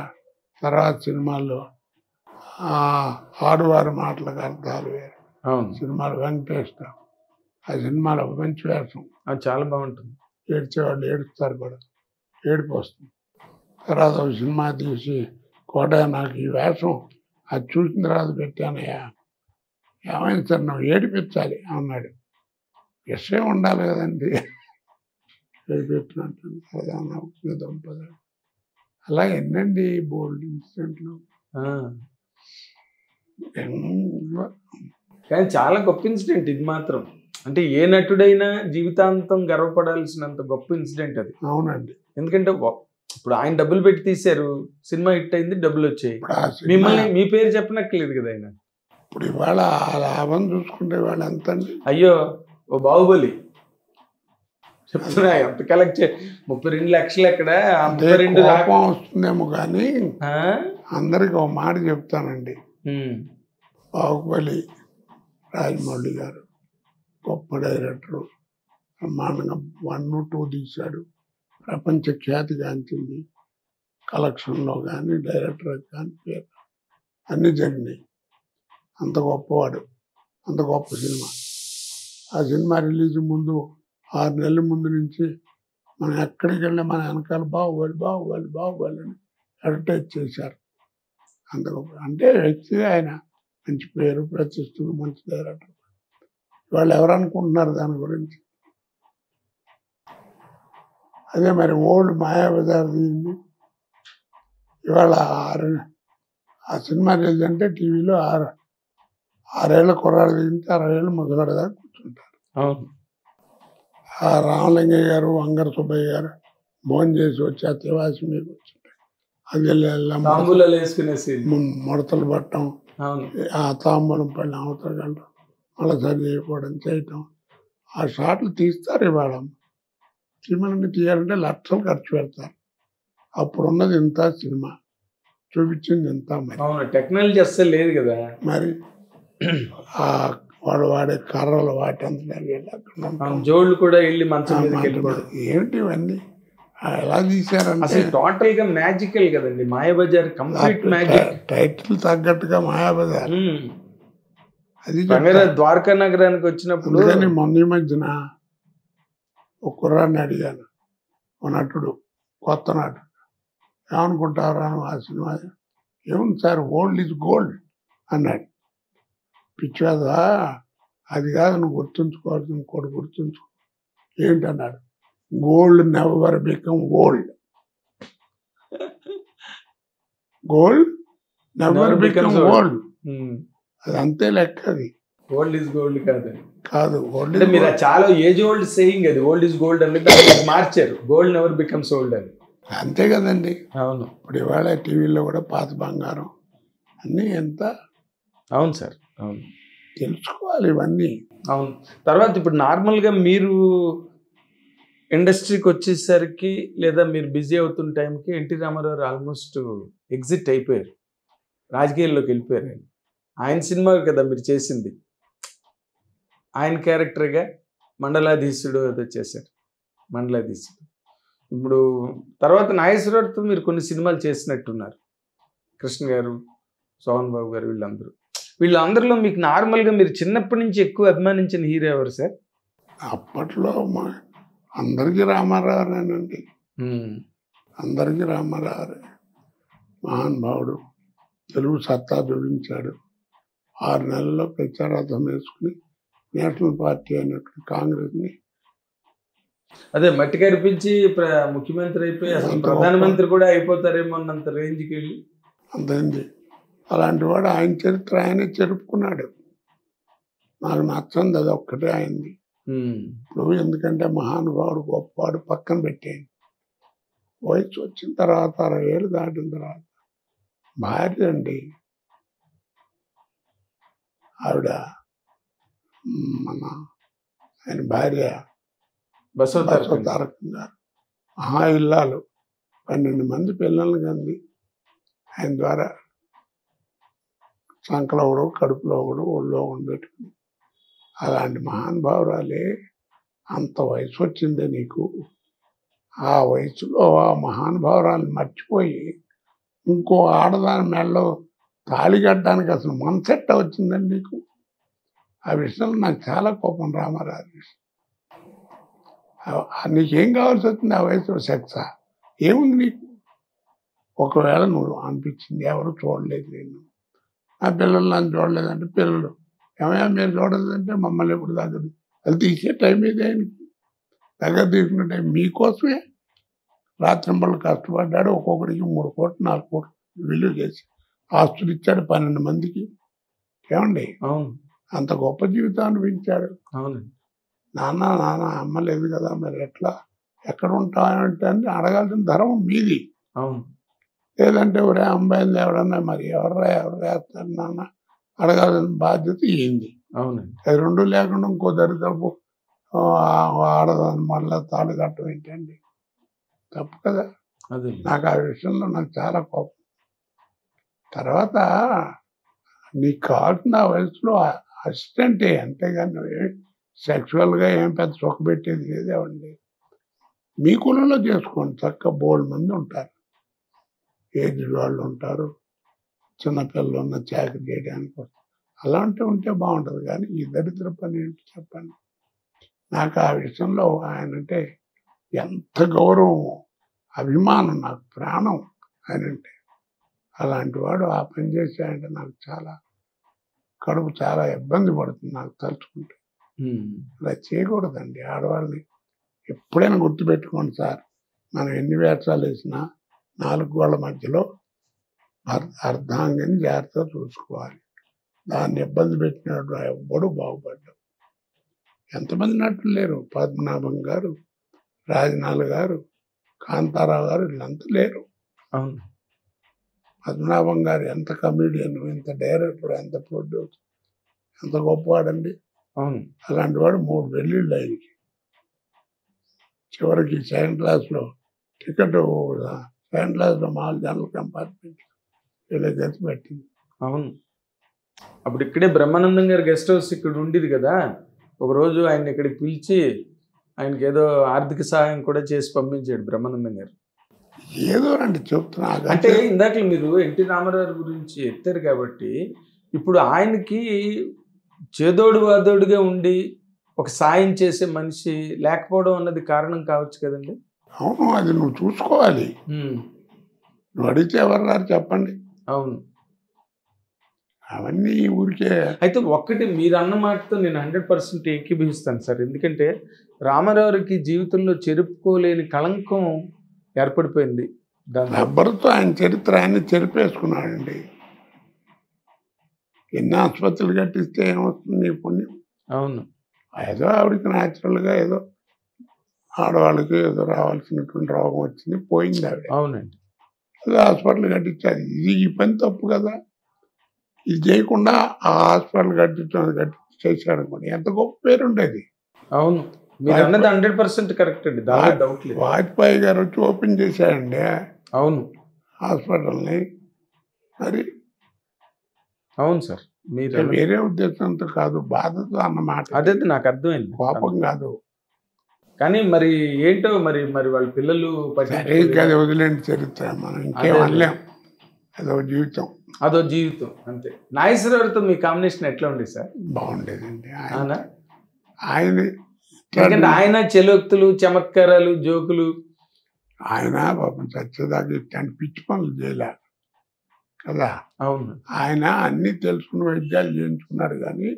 తర్వాత సినిమాల్లో ఆడువారి మాటలకు అర్థాలు వేరు సినిమాలు వెంకటేశ్వర, ఆ సినిమాలో ఒక మంచి వేషం, అది చాలా బాగుంటుంది. ఏడ్చేవాళ్ళు ఏడుస్తారు కూడా, ఏడుపు వస్తుంది. తర్వాత ఒక సినిమా తీసి కోట నాకు ఈ వేషం అది చూసిన తర్వాత పెట్టానయ్యా. ఏమైంది సార్, నువ్వు ఏడిపించాలి అన్నాడు. విషయం ఉండాలి కదండి, ఏడిపెట్టినట్టు ప్రధాన దంపతులు. అలా ఎన్నండి బోల్డ్ ఇన్సిడెంట్లు. కానీ చాలా గొప్ప ఇన్సిడెంట్ ఇది మాత్రం. అంటే ఏ నటుడైనా జీవితాంతం గర్వపడాల్సినంత గొప్ప ఇన్సిడెంట్ అది. అవునండి. ఎందుకంటే ఇప్పుడు ఆయన డబ్బులు పెట్టి తీశారు, సినిమా హిట్ అయింది, డబ్బులు వచ్చాయి. మిమ్మల్ని మీ పేరు చెప్పనక్కర్లేదు కదా ఆయన. ఇప్పుడు ఇవాళ లాభం చూసుకుంటే వాళ్ళు ఎంత అండి? అయ్యో ఓ బాహుబలి చెప్తున్నా, ఎంత కలెక్ట్ 32 లక్షలు ఎక్కడ, 32 కోపం వస్తుందేమో కానీ అందరికి ఒక మాట చెప్తానండి. బాహుబలి రాజమౌళి గారు గొప్ప డైరెక్టరు, బ్రహ్మాండంగా 1, 2 తీశాడు, ప్రపంచ ఖ్యాతి గాంచింది. కలెక్షన్లో కానీ డైరెక్టర్ కానీ పేరు అన్నీ జరిగినాయి. అంత గొప్పవాడు, అంత గొప్ప సినిమా. ఆ సినిమా రిలీజ్ ముందు 6 నెలల ముందు నుంచి మనం ఎక్కడికి వెళ్ళి మన వెనకాల బాహుబలి అని అడ్వర్టైజ్ చేశారు. అంత గొప్ప అంటే వ్యక్తిగా ఆయన మంచి పేరు ప్రతిష్టలు, మంచి డైరెక్టర్. వాళ్ళు ఎవరు అనుకుంటున్నారు దాని గురించి? అదే మరి ఓల్డ్ మాయాబజార్ తీయింది. ఇవాళ ఆ సినిమా రిలీజ్ అంటే టీవీలో 6 ఏళ్ళ కుర్రాడు దిగితే 60 ఏళ్ళు ముసలాడుగా కూర్చుంటారు. ఆ రామలింగయ్య గారు, వంగర సుబ్బయ్య గారు భోజనం చేసి వచ్చి ఆ తివాసి మీద కూర్చుంటారు. అది ముడతలు పట్టడం, ఆ తాంబూలం పళ్ళ అవతల గంట మళ్ళీ సరి చేయకపోవడం చేయటం. ఆ షాట్లు తీస్తారు. ఇవాళ సినిమాని తీయాలంటే లక్షలు ఖర్చు పెడతారు. అప్పుడున్నది ఇంత సినిమా, చూపించింది ఇంత. మరి టెక్నాలజీ అస్సలు లేదు కదా. మరి వాడు వాడే కర్రలు వాటంతా జోళ్ళు కూడా వెళ్ళి మంచం ఏమిటి ఇవన్నీ ఎలా తీశారంటే టోటల్ గా మ్యాజికల్ కదండి. Mayabazar complete magic. టైటిల్ తగ్గట్టుగా మాయాబజార్. అది ద్వారకా నగరానికి వచ్చినప్పుడు మొన్న ఈ మధ్యన ఒక కుర్రాన్ని అడిగాను, ఒక నటుడు, కొత్త నటుడు, ఏమనుకుంటారా ఆ సినిమా? ఏముంది సార్, ఓల్డ్ ఈజ్ గోల్డ్ అన్నాడు. పిచ్చివాదా, అది కాదు, నువ్వు గుర్తుంచుకోవాల్సి ఇంకోటి గుర్తుంచుకో. ఏంటన్నాడు? Gold never become old. Gold never become old. అది అంతే లెక్క. అది ఓల్డ్ ఈజ్ గోల్డ్ కాదు. ఓల్డ్ మీరు చాలా ఏజ్ ఓల్డ్ సేయింగ్ అది. ఓల్డ్ ఈజ్ గోల్డ్ అనేది మార్చారు. గోల్డ్ నెవర్ బికమ్స్ ఓల్డ్ అని. అంతే కదండి. అవును. ఇప్పుడు ఇవాళ టీవీలో కూడా పాత బంగారం అన్నీ ఎంత. అవును సార్, అవును, తెలుసుకోవాలి ఇవన్నీ. అవును. తర్వాత ఇప్పుడు నార్మల్గా మీరు ఇండస్ట్రీకి వచ్చేసరికి లేదా మీరు బిజీ అవుతున్న టైంకి ఎన్టీ రామారావు ఆల్మోస్ట్ ఎగ్జిట్ అయిపోయారు, రాజకీయాల్లోకి వెళ్ళిపోయారు. ఆయన సినిమా కదా మీరు చేసింది. ఆయన క్యారెక్టర్గా మండలాధీశుడు అది చేశారు, మండలాధీశుడు. ఇప్పుడు తర్వాత నాగేశ్వరరావుతో మీరు కొన్ని సినిమాలు చేసినట్టున్నారు. కృష్ణ గారు, సోహన్ బాబు గారు, వీళ్ళందరిలో మీకు నార్మల్గా మీరు చిన్నప్పటి నుంచి ఎక్కువ అభిమానించిన హీరో ఎవరు సార్? అప్పట్లో అందరికీ రామారావునేనండి, అందరికీ రామారావు మహానుభావుడు. తెలుగు సత్తా చూపించాడు. 6 నెలల్లో ప్రచారార్థం వేసుకుని నేషనల్ పార్టీ అయినట్టు కాంగ్రెస్ని అదే మట్టి కనిపించి ముఖ్యమంత్రి అయిపోయి అసలు ప్రధానమంత్రి కూడా అయిపోతారేమో అన్నంత రేంజ్కి వెళ్ళి అంతైంది. అలాంటి వాడు ఆయన చరిత్ర ఆయనే చెరుపుకున్నాడు. నాకు నచ్చంది అది ఒక్కటే అయింది. ఇప్పుడు ఎందుకంటే మహానుభావుడు గొప్పవాడు పక్కన పెట్టేయండి. వయసు వచ్చిన తర్వాత 60 ఏళ్ళు దాటిన తర్వాత భార్య అండి, ఆవిడ మన ఆయన భార్య బసవతారకం గారు మహా ఇల్లాలు 12 మంది పిల్లల్ని కంది ఆయన ద్వారా సంకలో ఒకడు, కడుపులో ఒకడు, ఒళ్ళో ఉండబెట్టుకుని. అలాంటి మహానుభావురాలే అంత వయసు వచ్చిందే నీకు. ఆ వయసులో ఆ మహానుభావురాలు మర్చిపోయి ఇంకో ఆడదాని మెడలో తాళి కట్టడానికి అసలు మనసెట్ట వచ్చిందండి నీకు. ఆ విషయంలో నాకు చాలా కోపం రామారావు విషయం. నీకేం కావాల్సి వచ్చింది ఆ వయసులో? సెక్సా ఏముంది నీకు? ఒకవేళ నువ్వు అనిపించింది ఎవరు చూడలేదు, నేను నా పిల్లలు నన్ను చూడలేదంటే పిల్లలు ఏమయ్యా మీరు చూడలేదంటే మమ్మల్ని ఎప్పుడు దగ్గర అది తీసే టైం ఏది ఆయనకి? దగ్గర తీసుకున్న టైం మీకోసమే రాత్రింబళ్ళు కష్టపడ్డాడు. ఒక్కొక్కడికి 3 కోట్లు 4 కోట్లు విలువ చేసి ఆస్తులు ఇచ్చాడు 12 మందికి. ఏమండి అంత గొప్ప జీవితం అనిపించాడు. నాన్న అమ్మ లేదు కదా మరి ఎట్లా ఎక్కడ ఉంటామంటే అని అడగాల్సిన ధర్మం మీది. లేదంటే ఒరే అమ్మాయిలు ఎవడన్నా మరి ఎవరు వేస్తారు నాన్న అడగాల్సిన బాధ్యత ఏంది? అది 2 లేకుండా ఇంకో దరిద్రపు ఆడదాన్ని మళ్ళీ తాడు కట్టడం ఏంటండి? తప్పు కదా. నాకు ఆ విషయంలో నాకు చాలా కోపం. తర్వాత నీకు కావాల్సిన వయసులో అసిస్టెంటే, అంతేగాని సెక్చువల్గా ఏం పెద్ద సుఖపెట్టేది లేదేవండి. మీ కులంలో చేసుకోండి, చక్కగా బోల్డ్ మంది ఉంటారు, ఏజ్డ్ వాళ్ళు ఉంటారు, చిన్నపిల్లలు ఉన్న చాకరీ చేయడానికి అలాంటి ఉంటే బాగుంటుంది. కానీ ఈ దరిద్ర పని ఏంటి చెప్పండి. నాకు ఆ విషయంలో ఆయన అంటే ఎంత గౌరవం, అభిమానం, నాకు ప్రాణం ఆయనంటే. అలాంటి వాడు ఆ పని చేశాడంటే నాకు చాలా కడుపు చాలా ఇబ్బంది పడుతుంది నాకు తలుచుకుంటే. అలా చేయకూడదండి. ఆడవాళ్ళని ఎప్పుడైనా గుర్తుపెట్టుకోండి సార్, మనం ఎన్ని వేషాలు వేసినా 4 గోళ్ల మధ్యలో అర్ధాంగాన్ని జాగ్రత్తగా చూసుకోవాలి. దాన్ని ఇబ్బంది పెట్టినాడు ఎవ్వడూ బాగుపడ్డాడు. ఎంతమంది నటులు లేరు? పద్మనాభం గారు, రాజనాల్ గారు, కాంతారావు గారు, వీళ్ళంతా లేరు. పద్మనాభం గారు ఎంత కమీడియన్, ఎంత డైరెక్టర్, ఎంత ప్రొడ్యూసర్, ఎంత గొప్పవాడండి. అలాంటి వాడు 3 పెళ్ళిళ్ళు ఆయనకి. చివరికి సెకండ్ క్లాస్లో టికెట్, సెకండ్ క్లాస్లో మామూలు జనరల్ కంపార్ట్మెంట్ వీళ్ళకి గతి పెట్టింది. అవును, అప్పుడు ఇక్కడే బ్రహ్మానందం గారు గెస్ట్ హౌస్ ఇక్కడ ఉండేది కదా. ఒకరోజు ఆయన ఇక్కడికి పిలిచి ఆయనకి ఏదో ఆర్థిక సహాయం కూడా చేసి పంపించాడు బ్రహ్మానందం గారు. ఏదో అండి చెప్తున్నా. అంటే ఇందాక మీరు ఎన్టీ రామారావు గురించి ఎత్తారు కాబట్టి ఇప్పుడు ఆయనకి చేదోడు వాదోడుగా ఉండి ఒక సాయం చేసే మనిషి లేకపోవడం అన్నది కారణం కావచ్చు కదండి. అవును, అది నువ్వు చూసుకోవాలి. నువ్వు అడిగితే ఎవరు చెప్పండి. అవును, అవన్నీ ఊరికే. అయితే ఒక్కటి మీరు అన్న మాటతో నేను 100% ఏకీభవిస్తాను సార్. ఎందుకంటే రామారావుకి జీవితంలో చెరుపుకోలేని కళంకం ఏర్పడిపోయింది. రబ్బరుతో ఆయన చరిత్ర ఆయన చెరిపేసుకున్నాడండి. ఎన్ని ఆసుపత్రులు కట్టిస్తే ఏమొస్తుంది నీ పుణ్యం? అవును, ఏదో ఆవిడకి న్యాచురల్గా ఏదో ఆడవాళ్ళకి ఏదో రావాల్సినటువంటి రోగం వచ్చింది, పోయింది ఆవిడ. అవునండి, ఏదో హాస్పిటల్ కట్టించాలి. ఈ పని తప్పు కదా. ఇది చేయకుండా ఆ హాస్పిటల్ కట్టి చేశాడు అనుకోండి, ఎంత గొప్ప పేరు ఉండేది. అవును, మీరు అన్నది 100% కరెక్ట్ అండి, దాని డౌట్ లేదు. వాజ్పేయి గారు వచ్చి ఓపెన్ చేశాడండి. అవును, హాస్పిటల్ని. మరి అవును సార్, మీరు వేరే ఉద్దేశంతో కాదు, బాధతో అన్నమాట. అదే నాకు అర్థమైంది, కోపం కాదు. కానీ మరి ఏంటో మరి వాళ్ళ పిల్లలు అది వదిలేండి చరిత్ర, మనం ఇంకేం అనలేం. అదో జీవితం అంతే. నాగేశ్వరరావుతో మీ కాంబినేషన్ ఎట్లా ఉండేది సార్? బాగుండేదండి. ఆయన ఎందుకంటే ఆయన చెలోక్తులు చమత్కారాలు జోకులు. ఆయన పాపం చచ్చేదాకా ఇట్లాంటి పిచ్చి పనులు చేయలే కదా. అవును. ఆయన అన్ని తెలుసుకుని వైద్యాలు చేయించుకున్నాడు, కానీ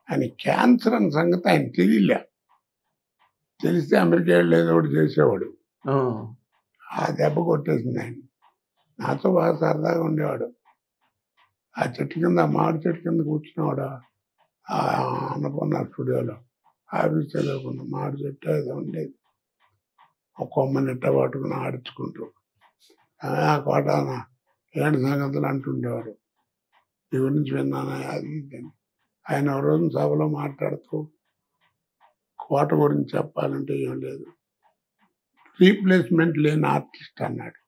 ఆయన క్యాన్సర్ అనే సంగతి ఆయన తెలియలే. తెలిస్తే అమెరికా వెళ్ళి ఏదో ఒకటి చేసేవాడు. ఆ దెబ్బ కొట్టేసింది ఆయన. నాతో బాగా సరదాగా ఉండేవాడు. ఆ చెట్టు కింద, మామిడి చెట్టు కింద కూర్చునేవాడు ఆ అన్నపూర్ణ స్టూడియోలో. ఆఫీస్ చదువుకున్న మామిడి చెట్టు ఏదో ఉండేది. ఒక కొమ్మని ఇట్ట పట్టుకుని ఆడించుకుంటూ ఆ కోటాన ఏంటి సంగతులు అంటుండేవారు. ఈ గురించి విన్నాను అది ఇది అని. ఆయన ఒక రోజు సభలో మాట్లాడుతూ కోట గురించి చెప్పాలంటే ఏం లేదు, రీప్లేస్మెంట్ లేని ఆర్టిస్ట్ అన్నాడు.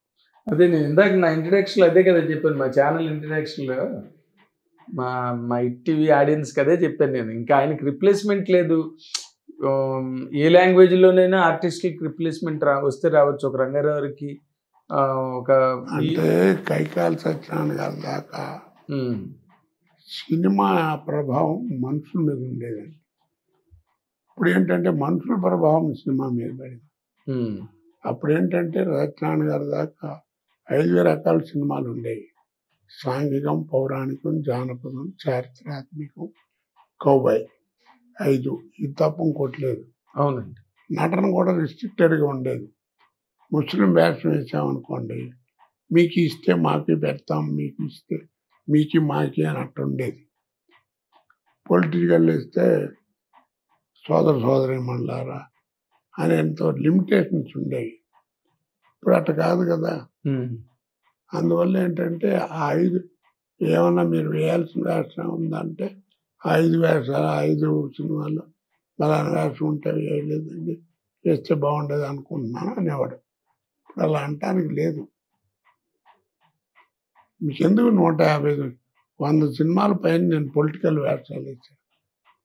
అదే నేను ఇందాక నా ఇంట్రడక్షన్లో అదే కదా చెప్పాను, మా ఛానల్ ఇంట్రడక్షన్లో మా టీవీ ఆడియన్స్కి అదే చెప్పాను నేను. ఇంకా ఆయనకి రిప్లేస్మెంట్ లేదు. ఏ లాంగ్వేజ్లోనైనా ఆర్టిస్ట్కి రిప్లేస్మెంట్ వస్తే రావచ్చు. ఒక రంగారావుకి ఒక అంటే కైకాల సత్యనారాయణ గారి దాకా సినిమా ప్రభావం మనుషుల మీద ఉండేదండి. ఇప్పుడు ఏంటంటే మనుషుల ప్రభావం సినిమా మీద పడింది. అప్పుడు ఏంటంటే సత్యనారాయణ గారి దాకా 5 రకాల సినిమాలు ఉండేవి. సాంఘికం, పౌరాణికం, జానపదం, చారిత్రాత్మకం, కౌబాయ్, 5. ఇది తప్ప ఇంకోటి లేదు. అవునండి. నటన కూడా రిస్ట్రిక్టెడ్గా ఉండేది. ముస్లిం వేషం వేసామనుకోండి, మీకు ఇస్తే మాకి పెడతాం, మీకు ఇస్తే మీకు మాకి అన్నట్టు ఉండేది. పొలిటికల్ ఇస్తే సోదరి మండలారా అని ఎంతో లిమిటేషన్స్ ఉండేవి. ఇప్పుడు అట్ట కాదు కదా. అందువల్ల ఏంటంటే ఆ 5 ఏమన్నా మీరు వేయాల్సిన వేషం ఉందంటే 5 వేషాలు, 5 సినిమాల్లో బలానా వేషం ఉంటే వేయలేదండి, వేస్తే బాగుండేది అనుకుంటున్నాను అనేవాడు. ఇప్పుడు అలా అంటానికి లేదు. మీకెందుకు 150, 100 సినిమాల పైన నేను పొలిటికల్ వేషాలు వేసాను,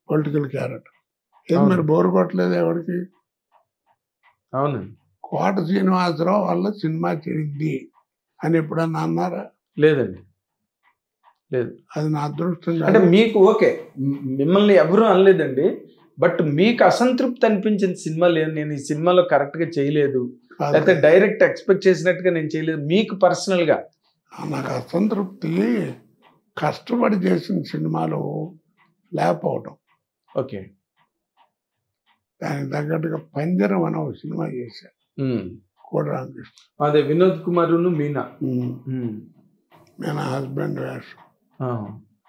పొలిటికల్ క్యారెక్టర్. ఏది మరి బోరు కొట్టలేదు ఎవరికి? అవునండి. కోట శ్రీనివాసరావు వల్ల సినిమా చెడింది అని ఎప్పుడన్నా అన్నారా? లేదండి, లేదు. అది నా అదృష్టం. అంటే మీకు ఓకే, మిమ్మల్ని ఎవరు అనలేదండి, బట్ మీకు అసంతృప్తి అనిపించిన సినిమా లేదు, నేను ఈ సినిమాలో కరెక్ట్గా చేయలేదు, లేకపోతే డైరెక్ట్ ఎక్స్పెక్ట్ చేసినట్టుగా నేను చేయలేదు, మీకు పర్సనల్గా? నాకు అసంతృప్తి కష్టపడి చేసిన సినిమాలు లేకపోవడం. ఓకే. దానికి తగ్గట్టుగా పంజరం అనే ఒక సినిమా చేశాను, కోడి రామకృష్ణ. అదే వినోద్ కుమార్ మీనా. మీనా హస్బెండ్ వేషం.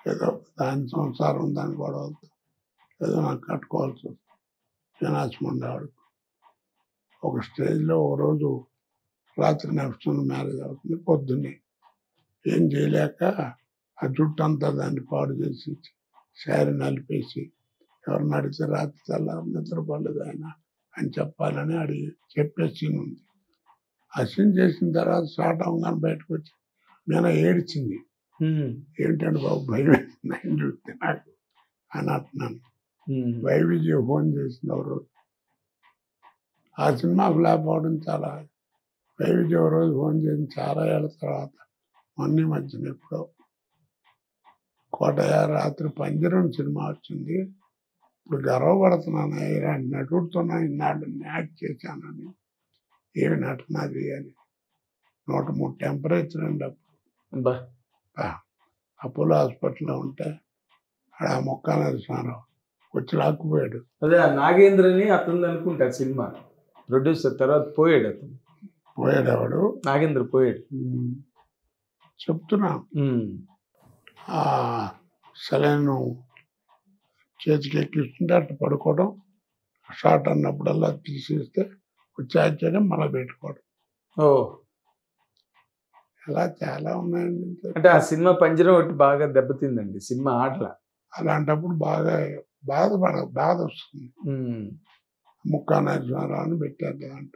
ఏదో దాని సంసారం, దాని గొడవలతో ఏదో నాకు కట్టుకోవాల్సి వస్తుంది. వినాశముండేవాడు. ఒక స్టేజ్లో ఒక రోజు రాత్రి నడుస్తున్న మ్యారేజ్ అవుతుంది. పొద్దున్నే ఏం చేయలేక ఆ జుట్టు అంతా దాన్ని పాడు చేసి శారీ నలిపేసి ఎవరిని అడిగితే రాత్రి తెల్లారు నిద్రపోలేదు ఆయన అని చెప్పాలని అడిగి చెప్పే సీన్ ఉంది. ఆ సీన్ చేసిన తర్వాత స్టార్ట్ అవ్వగానే బయటకు వచ్చి నేను ఏడ్చింది. ఏంటంటే బాబు భయం వేసింది ఆయన చూస్తే నాకు అని అంటున్నాను. వైవిజయ ఫోన్ చేసింది ఒక రోజు. ఆ సినిమా ఫ్లాప్ అవడం చాలా. వైవిజయ ఒక రోజు ఫోన్ చేసి చాలా ఏళ్ళ తర్వాత మొన్న మధ్యన ఎప్పుడో కోటయ్య రాత్రి పంజరం సినిమా వచ్చింది, ఇప్పుడు గర్వపడుతున్నాను, ఇలాంటి నటుడితో ఇన్నాళ్ళు యాక్ట్ చేశానని. ఏమి నటనది అని. 103 టెంపరేచర్ అండి అప్పుడు. అపోలో హాస్పిటల్లో ఉంటే ఆడ ఆ మొక్క నరసింహారావు వచ్చి లాక్కుపోయాడు. అదే నాగేంద్రని అతను అనుకుంటా సినిమా ప్రొడ్యూసర్, తర్వాత పోయాడు అతను. పోయాడు ఎవడు? నాగేంద్ర పోయాడు. చెప్తున్నా. సెలైన్ చేతికి ఎక్కిస్తుంటే అట్లా పడుకోవడం, షార్ట్ అన్నప్పుడల్లా తీసేస్తే వచ్చి చేయడం, మళ్ళీ పెట్టుకోవడం. ఓ, అలా చాలా ఉన్నాయండి. అంటే ఆ సినిమా పంజరం ఒకటి బాగా దెబ్బతిందండి, సినిమా ఆటల. అలాంటప్పుడు బాగా బాధ వస్తుంది. ముక్కా నరసింహారావు అని పెట్టారు అంట.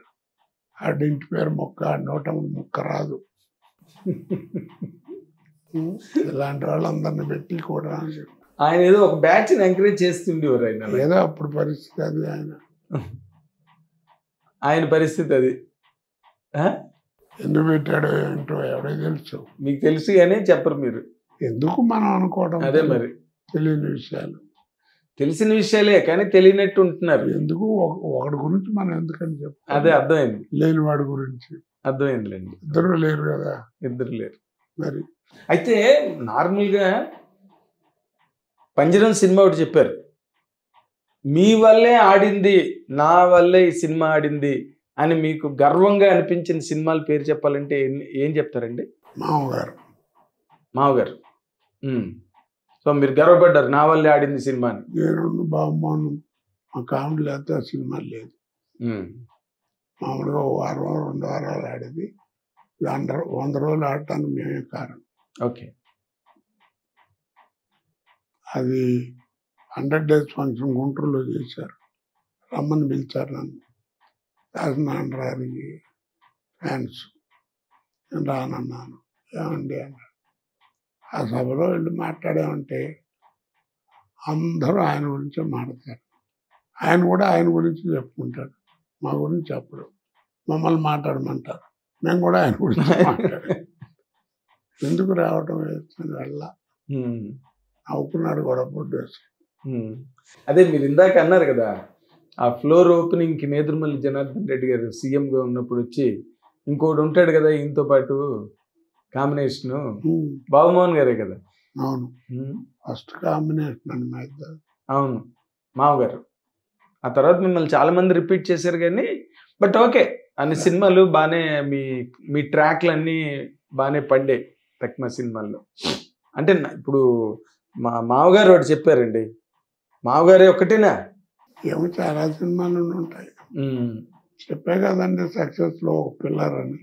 ఆడింటి పేరు మొక్క, 103 ముక్క రాదు. ఇలాంటి వాళ్ళందరినీ పెట్టి కూడా ఆయన ఏదో ఒక బ్యాచ్ ఎంకరేజ్ చేస్తుండేవారు. ఆయన ఏదో అప్పుడు పరిస్థితి అది. ఆయన పరిస్థితి అది. ఎందుకు పెట్టాడో ఏంటో ఎవడో తెలుసు. మీకు తెలుసు కానీ చెప్పరు మీరు. ఎందుకు మనం అనుకోవడం? అదే మరి తెలియని విషయాలు. తెలిసిన విషయాలే కానీ తెలియనట్టు ఉంటున్నారు. ఎందుకు ఒకటి గురించి మనం ఎందుకని చెప్తాం? అదే అర్థమైంది, లేని వాడి గురించి. అర్థమైందిలేండి. ఇద్దరు లేరు కదా, ఇద్దరు లేరు. మరి అయితే నార్మల్గా పంజరం సినిమా ఒకటి చెప్పారు, మీ వల్లే ఆడింది, నా వల్లే ఈ సినిమా ఆడింది అని మీకు గర్వంగా అనిపించిన సినిమాల పేరు చెప్పాలంటే ఏం చెప్తారండి? మామగారు. మామగారు. సో మీరు గర్వపడ్డారు నా వల్లే ఆడింది సినిమా అని. నేను బాగున్నాను, మా కామెడీ లేకపోతే ఆ సినిమా లేదు. మామూలుగా వారం 2 వారాలు ఆడేది, 100 రోజులు ఆడటానికి మేమే కారణం. ఓకే. అది 100 days ఫంక్షన్ గుంటూరులో చేశారు, రమ్మని పిలిచారు నన్ను. రాజనారాయణకి ఫ్యాన్స్, నేను రానన్నాను. ఏమండి అన్నాడు. ఆ సభలో వెళ్ళి మాట్లాడామంటే అందరూ ఆయన గురించే మాట్లాడతారు. ఆయన కూడా ఆయన గురించి చెప్పుకుంటాడు, మా గురించి చెప్పడు. మమ్మల్ని మాట్లాడమంటారు, మేము కూడా ఆయన గురించి మాట్లాడాం. ఎందుకు రావటం వేస్తుంది వల్ల నవ్వుకున్నాడు కూడా పొడ్డేసి. అదే మీరు ఇందాక అన్నారు కదా, ఆ ఫ్లోర్ ఓపెనింగ్కి నేదురుమల్లి జనార్దన్ రెడ్డి గారు సీఎంగా ఉన్నప్పుడు వచ్చి ఇంకోటి ఉంటాడు కదా ఈయనతో పాటు కాంబినేషను, బాబుమోహన్ గారే కదా. అవును, ఫస్ట్ కాంబినేషన్ అండి మా ఇద్దరు. అవును, మామగారు. ఆ తర్వాత మిమ్మల్ని చాలా మంది రిపీట్ చేశారు కానీ బట్ ఓకే, అన్ని సినిమాలు బాగానే మీ ట్రాక్లు అన్నీ బాగానే పండే తక్కువ సినిమాల్లో. అంటే ఇప్పుడు మా మామగారు ఒకటి చెప్పారండి, మామగారే ఒక్కటేనా? ఏమో చాలా సినిమాలు ఉంటాయి, చెప్పే కదండి సక్సెస్లో ఒక పిల్లర్ అని.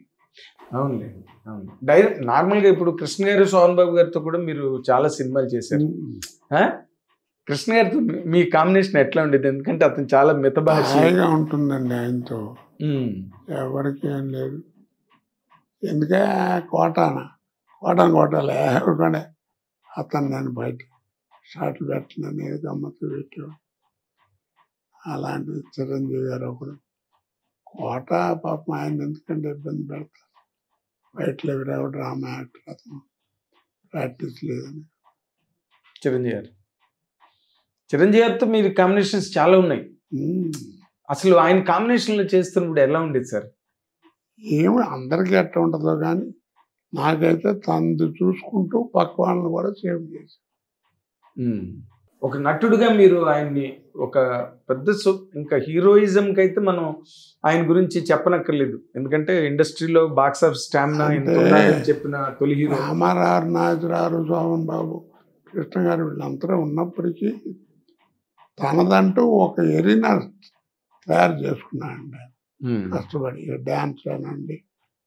అవునులే, అవును. డైరెక్ట్ నార్మల్గా ఇప్పుడు కృష్ణ గారు సోహన్ బాబు గారితో కూడా మీరు చాలా సినిమాలు చేశారు. కృష్ణ గారితో మీ కాంబినేషన్ ఎట్లా ఉండేది? ఎందుకంటే అతను చాలా మితభాషగా ఉంటుందండి ఆయనతో, ఎవరికి ఏం లేదు. ఎందుకే కోటాలే ఎవరికంటే అతను నేను బయట షాట్లు పెట్టినాను, ఏది గమ్మత్తు పెట్టాడు. అలాంటిది చిరంజీవి గారు ఒకడు. కోట పాపం ఆయన ఎందుకంటే ఇబ్బంది పెడతారు, బయటలో ఎవరు డ్రామా యాక్టర్, అతను ప్రాక్టీస్ లేదని. చిరంజీవి గారితో మీరు కాంబినేషన్స్ చాలా ఉన్నాయి. అసలు ఆయన కాంబినేషన్లో చేస్తున్నప్పుడు ఎలా ఉండేది సార్? ఏమి అందరికీ ఎట్లా ఉంటుందో కానీ నాకైతే తనది చూసుకుంటూ పక్క వాళ్ళని కూడా సేవ్ చేశాను. ఒక నటుడుగా మీరు ఆయన్ని ఒక పెద్ద ఇంకా హీరోయిజంకి అయితే మనం ఆయన గురించి చెప్పనక్కర్లేదు, ఎందుకంటే ఇండస్ట్రీలో బాక్స్ ఆఫ్ స్టామినా చెప్పిన తొలి హీరో. రామారావు, నాగరావు, సోమన్ బాబు, కృష్ణ గారు వీళ్ళంతా ఉన్నప్పటికీ తనదంటూ ఒక ఎరీనా తయారు చేసుకున్నాడండి కష్టపడి. డ్యాన్స్ అనండి,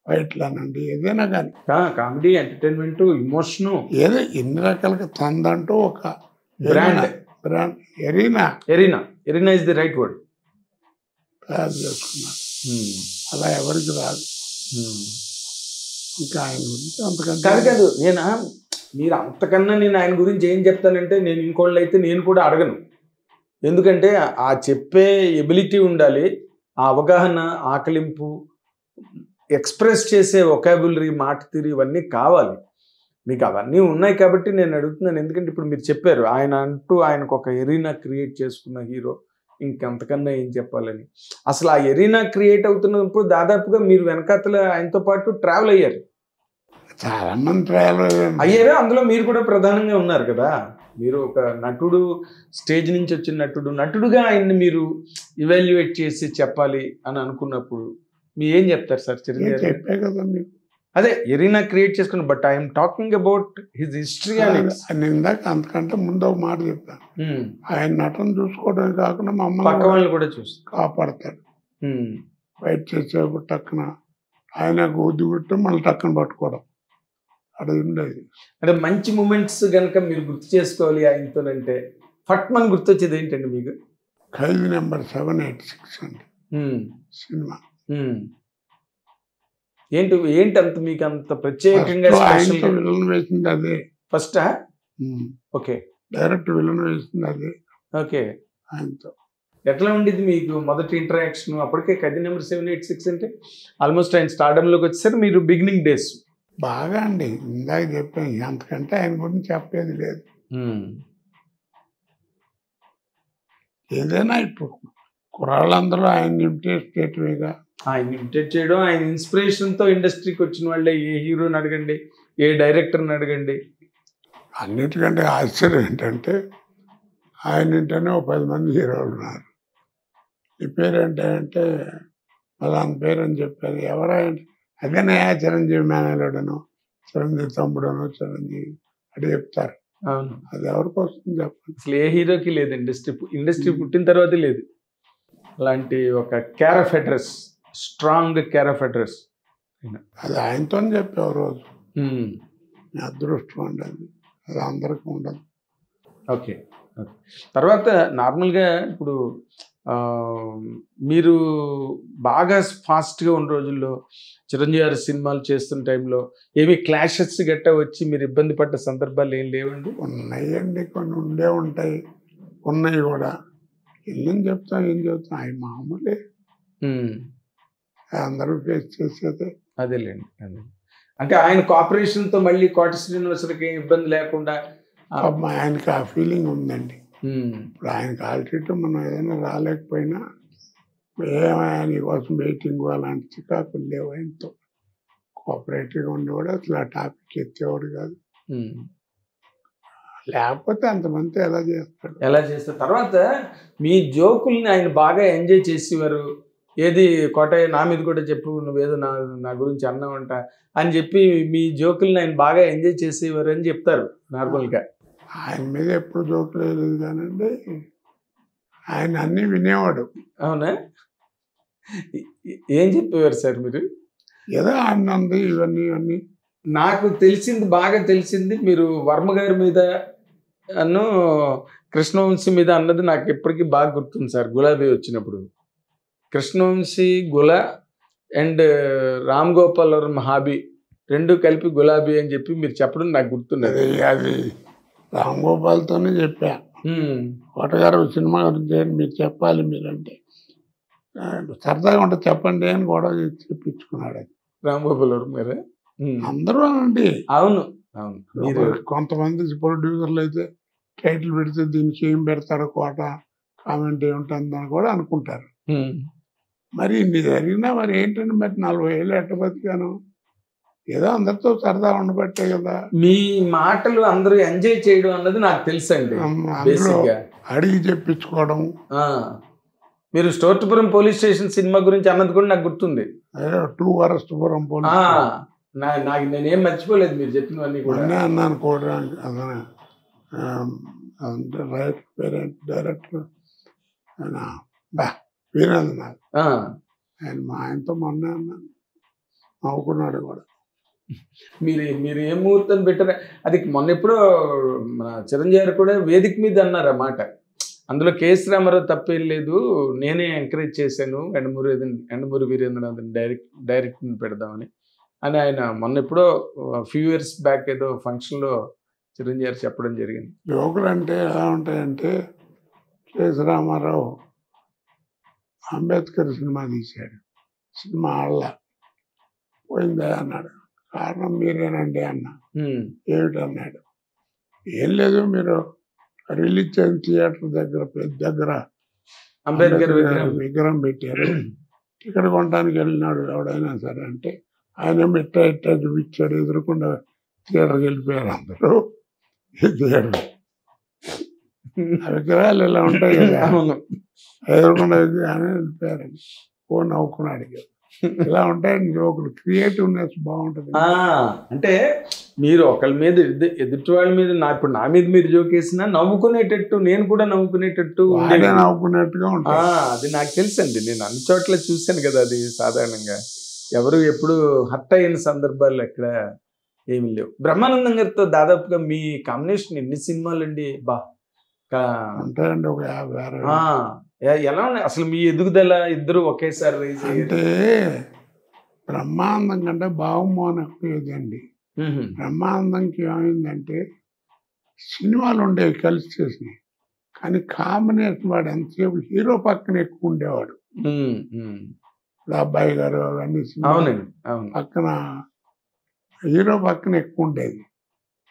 ఫైట్లు అనండి, ఏదైనా కానీ కామెడీ, ఎంటర్టైన్మెంట్, ఇమోషను, ఏదో ఎన్ని రకాలుగా తనదంటూ ఒక brand arena is the right word తయారు చేసుకున్నాడు. అలా ఎవరికి రాదు. ఇంకా ఆయన గురించి అంతకంటే కాదు. మీరు అంతకన్నా నేను ఆయన గురించి ఏం చెప్తానంటే, నేను ఇంకోళ్ళు అయితే నేను కూడా అడగను. ఎందుకంటే ఆ చెప్పే ఎబిలిటీ ఉండాలి, ఆ అవగాహన, ఆకలింపు, ఎక్స్ప్రెస్ చేసే వొకాబులరీ, మాట తీరు, ఇవన్నీ కావాలి. మీకు అవన్నీ ఉన్నాయి కాబట్టి నేను అడుగుతున్నాను. ఎందుకంటే ఇప్పుడు మీరు చెప్పారు ఆయనకు ఒక ఎరీనా క్రియేట్ చేసుకున్న హీరో, ఇంకంతకన్నా ఏం చెప్పాలని. అసలు ఆ ఎరీనా క్రియేట్ అవుతున్నప్పుడు దాదాపుగా మీరు వెనకాతల ఆయనతో పాటు ట్రావెల్ అయ్యారు, చాలా మంది ట్రావెల్ అయ్యారు. అందులో మీరు కూడా ప్రధానంగా ఉన్నారు కదా. మీరు ఒక నటుడు, స్టేజ్ నుంచి వచ్చిన నటుడుగా ఆయన్ని మీరు ఇవాల్యుయేట్ చేసి చెప్పాలి అని అనుకున్నప్పుడు మీరు ఏం చెప్తారు సార్? చిరంజీవి చెప్పే కదా మీకు, అదే ఎరీనా క్రియేట్ చేసుకున్న. But I'm talking about his history. నేను ఇందాక అంతకంటే ముందు ఒక మాట చెప్పాను, ఆయన నటన చూసుకోవడమే కాకుండా మమ్మల్ని పక్క వాళ్ళని కూడా చూసి కాపాడతాడు. బయట చేసేప్పుడు టక్కున ఆయన గుద్దు గుట్టు మళ్ళీ టక్కున పట్టుకోవడం, అది ఉండేది. అంటే మంచి మూమెంట్స్ కనుక మీరు గుర్తు చేసుకోవాలి ఆయనతోనంటే ఫట్ మన గుర్తొచ్చేది ఏంటండి మీకు? ఖైదీ నెంబర్ 786 అండి సినిమా. ఏంటి అంత మీకు అంత ప్రత్యేకంగా విలన్ వేసింది అదే ఫస్టా? ఓకే, డైరెక్ట్ విలన్ వేసింది అదే. ఓకే, ఆయనతో ఎట్లా ఉండేది మీకు మొదటి ఇంటరాక్షన్? అప్పటికే ఖైదీ నెంబర్ 786 అంటే ఆల్మోస్ట్ ఆయన స్టార్డంలోకి వచ్చేసరి మీరు బిగినింగ్ డేస్. బాగా అండి, ఇందాక చెప్పాను, అంతకంటే ఆయన గురించి చెప్పేది లేదు. ఏదైనా ఇప్పుడు కుర్రాళ్ళందరూ ఆయన ఇమిటేట్ చేయటమేగా. ఆయన ఇమిటేట్ చేయడం, ఆయన ఇన్స్పిరేషన్తో ఇండస్ట్రీకి వచ్చిన వాళ్ళే. ఏ హీరోని అడగండి, ఏ డైరెక్టర్ని అడగండి. అన్నిటికంటే ఆశ్చర్యం ఏంటంటే ఆయన ఏంటనే ఒక 10 మంది హీరోలు ఉన్నారు. ఈ పేరు అంటే వాళ్ళ పేరు అని చెప్పారు. ఎవరైనా అదేనే చిరంజీవి మేనలుడను, చిరంజీవి తమ్ముడను, చిరంజీవి అని చెప్తారు. అవును, అది ఎవరికి వస్తుంది చెప్పండి? అసలు ఏ హీరోకి లేదు. ఇండస్ట్రీ పుట్టిన తర్వాతే లేదు అలాంటి ఒక care of address, strong care of address. అది ఆయనతో చెప్పావు రోజు. మీ అదృష్టం అండి అది అందరికీ ఉండదు. ఓకే. తర్వాత నార్మల్గా ఇప్పుడు మీరు బాగా ఫాస్ట్గా ఉన్న రోజుల్లో చిరంజీవి గారి సినిమాలు చేస్తున్న టైంలో ఏమి క్లాషెస్ గట్టా వచ్చి మీరు ఇబ్బంది పడ్డ సందర్భాలు ఏం లేవండి? ఉన్నాయండి, కొన్ని ఉండే ఉంటాయి, ఉన్నాయి కూడా. ఏం చెప్తాం ఆయన మామూలే, అందరూ ఫేస్ చేసేదే. అదేలేండి, అదే. అంటే ఆయన కోఆపరేషన్తో మళ్ళీ కోట శ్రీనివాసరావుకి ఇబ్బంది లేకుండా ఆయనకి ఆ ఫీలింగ్ ఉందండి. ఇప్పుడు ఆయనకి ఆల్రెడీ మనం ఏదైనా రాలేకపోయినా ఆయన కోసం వెయిటింగ్ అలాంటి చికాకులు లేవు. ఆయనతో కోఆపరేటివ్గా ఉండేవాడు, అసలు ఆ టాపిక్ ఎత్తేవాడు కాదు. లేకపోతే అంతమంది ఎలా చేస్తారు. తర్వాత మీ జోకుల్ని ఆయన బాగా ఎంజాయ్ చేసేవారు. ఏది కోటయ్య నా మీద కూడా చెప్పు, నువ్వేదో నా గురించి అన్నావంట అని చెప్పి మీ జోకుల్ని ఆయన బాగా ఎంజాయ్ చేసేవారు అని చెప్తారు నార్మల్గా. ఆయన మీద ఎప్పుడు జోకులు వేయలేదు కానండి, ఆయన అన్నీ వినేవాడు. అవునా? ఏం చెప్పేవారు సార్ మీరు? ఏదో అన్నంది ఇవన్నీ నాకు బాగా తెలిసింది మీరు వర్మ గారి మీద కృష్ణవంశీ మీద అన్నది నాకు ఎప్పటికీ బాగా గుర్తుంది సార్. గులాబీ వచ్చినప్పుడు కృష్ణవంశీ గుల అండ్ రామ్ గోపాల్ వర్మ హాబీ రెండు కలిపి గులాబీ అని చెప్పి మీరు చెప్పడం నాకు గుర్తున్నది. అది రామ్ గోపాల్తోనే చెప్పా, కోటగారు సినిమా గురించి మీరు చెప్పాలి, మీరంటే సరదాగా ఉంటే చెప్పండి అని కూడా చెప్పించుకున్నాడు. అది రామ్ గోపాల్ వర్మ గారు అందరూ అండి. అవును, కొంతమంది ప్రొడ్యూసర్లు అయితే టైటిల్ పెడితే దీనికి ఏం పెడతారు, కోట కామెంట్ ఏముంటుందని కూడా అనుకుంటారు. మరి ఇన్ని జరిగినా మరి ఏంటంటే మరి 40 ఏళ్ళు ఎట్ట బతికాను, ఏదో అందరితో సరదా ఉండబట్టే కదా. మీ మాటలు అందరూ ఎంజాయ్ చేయడం అన్నది నాకు తెలుసండి. అడిగి చెప్పించుకోవడం. మీరు స్టోర్పురం పోలీస్ స్టేషన్ సినిమా గురించి అన్నది కూడా నాకు గుర్తుంది. 2 వరస్టుపురం పోలీస్, నేనేం మర్చిపోలేదు మీరు చెప్పినవన్నీ కూడా. అన్నాను కూడా. అంటే రైట్ పేరెంట్ డైరెక్టర్ వీరేంద్రనాథ్ ఆయన మా ఆయనతో మొన్న అన్నాను, నవ్వుకున్నాడు కూడా. మీరు ఏ ముహూర్తం పెట్టారా? అది మొన్న ఎప్పుడో మన చిరంజీవి గారు కూడా వేదిక మీద అన్నారు ఆ మాట. అందులో కేఎస్ రామారావు తప్పేం లేదు, నేనే ఎంకరేజ్ చేశాను ఎండమూరి వీరేంద్రనాథ్ డైరెక్ట్ని పెడదామని అని ఆయన మొన్న ఎప్పుడో ఫ్యూ ఇయర్స్ బ్యాక్ ఏదో ఫంక్షన్లో చిరంజీవి గారు చెప్పడం జరిగింది. జోకులు అంటే ఎలా ఉంటాయంటే, కేఎస్ రామారావు అంబేద్కర్ సినిమా తీశాడు, సినిమా ఆళ్ళ పోయిందా అన్నాడు. కారణం మీరేనండి అన్నా. ఏమిటన్నాడు, ఏం లేదు మీరు రిలీజ్ చేసిన థియేటర్ దగ్గర అంబేద్కర్ విగ్రహం పెట్టారు, టికెట్ కొనడానికి వెళ్ళినాడు ఎవడైనా సరే అంటే ఆయన ఇట్టా చూపించాడు, ఎదురుకుండా థియేటర్కి వెళ్ళిపోయారు అందరూ. థియేటర్ ఆ విగ్రహాలు ఇలా ఉంటాయి కదా, ఎదురుకుండా అని వెళ్ళిపోయారు. ఫోన్ నవ్వుకున్నాడు. ఇలా ఉంటాయండి జోకులు, క్రియేటివ్నెస్ బాగుంటుంది. అంటే మీరు ఒకళ్ళ మీద ఎదుటి వాళ్ళ మీద ఇప్పుడు నా మీద మీరు జోకేసినా నవ్వుకునేటట్టు, నేను కూడా నవ్వుకునేటట్టు నవ్వుకునేట్టుగా ఉంటాయి. అది నాకు తెలుసండి, నేను అన్ని చోట్ల చూశాను కదా. అది సాధారణంగా ఎవరు ఎప్పుడు హర్ట్ అయిన సందర్భాలు ఎక్కడ ఏమీ లేవు. బ్రహ్మానందం గారితో దాదాపుగా మీ కాంబినేషన్ ఎన్ని సినిమాలు అండి? ఉంటాయండి ఒక 50. ఎలా ఉన్నాయి అసలు మీ ఎదుగుదల? ఇద్దరు ఒకేసారి రైజ్ అంటే బ్రహ్మానందం కంటే బాగుమోహన్ ఎక్కువదండి. బ్రహ్మానందంకి ఏమైందంటే సినిమాలు ఉండేవి కలిసి చేసినాయి, కానీ కాంబినేషన్ వాడు ఎంతసేపు హీరో పక్కన ఎక్కువ ఉండేవాడు. ఇప్పుడు అబ్బాయి గారు అవన్నీ పక్కన హీరో పక్కన ఎక్కువ ఉండేది.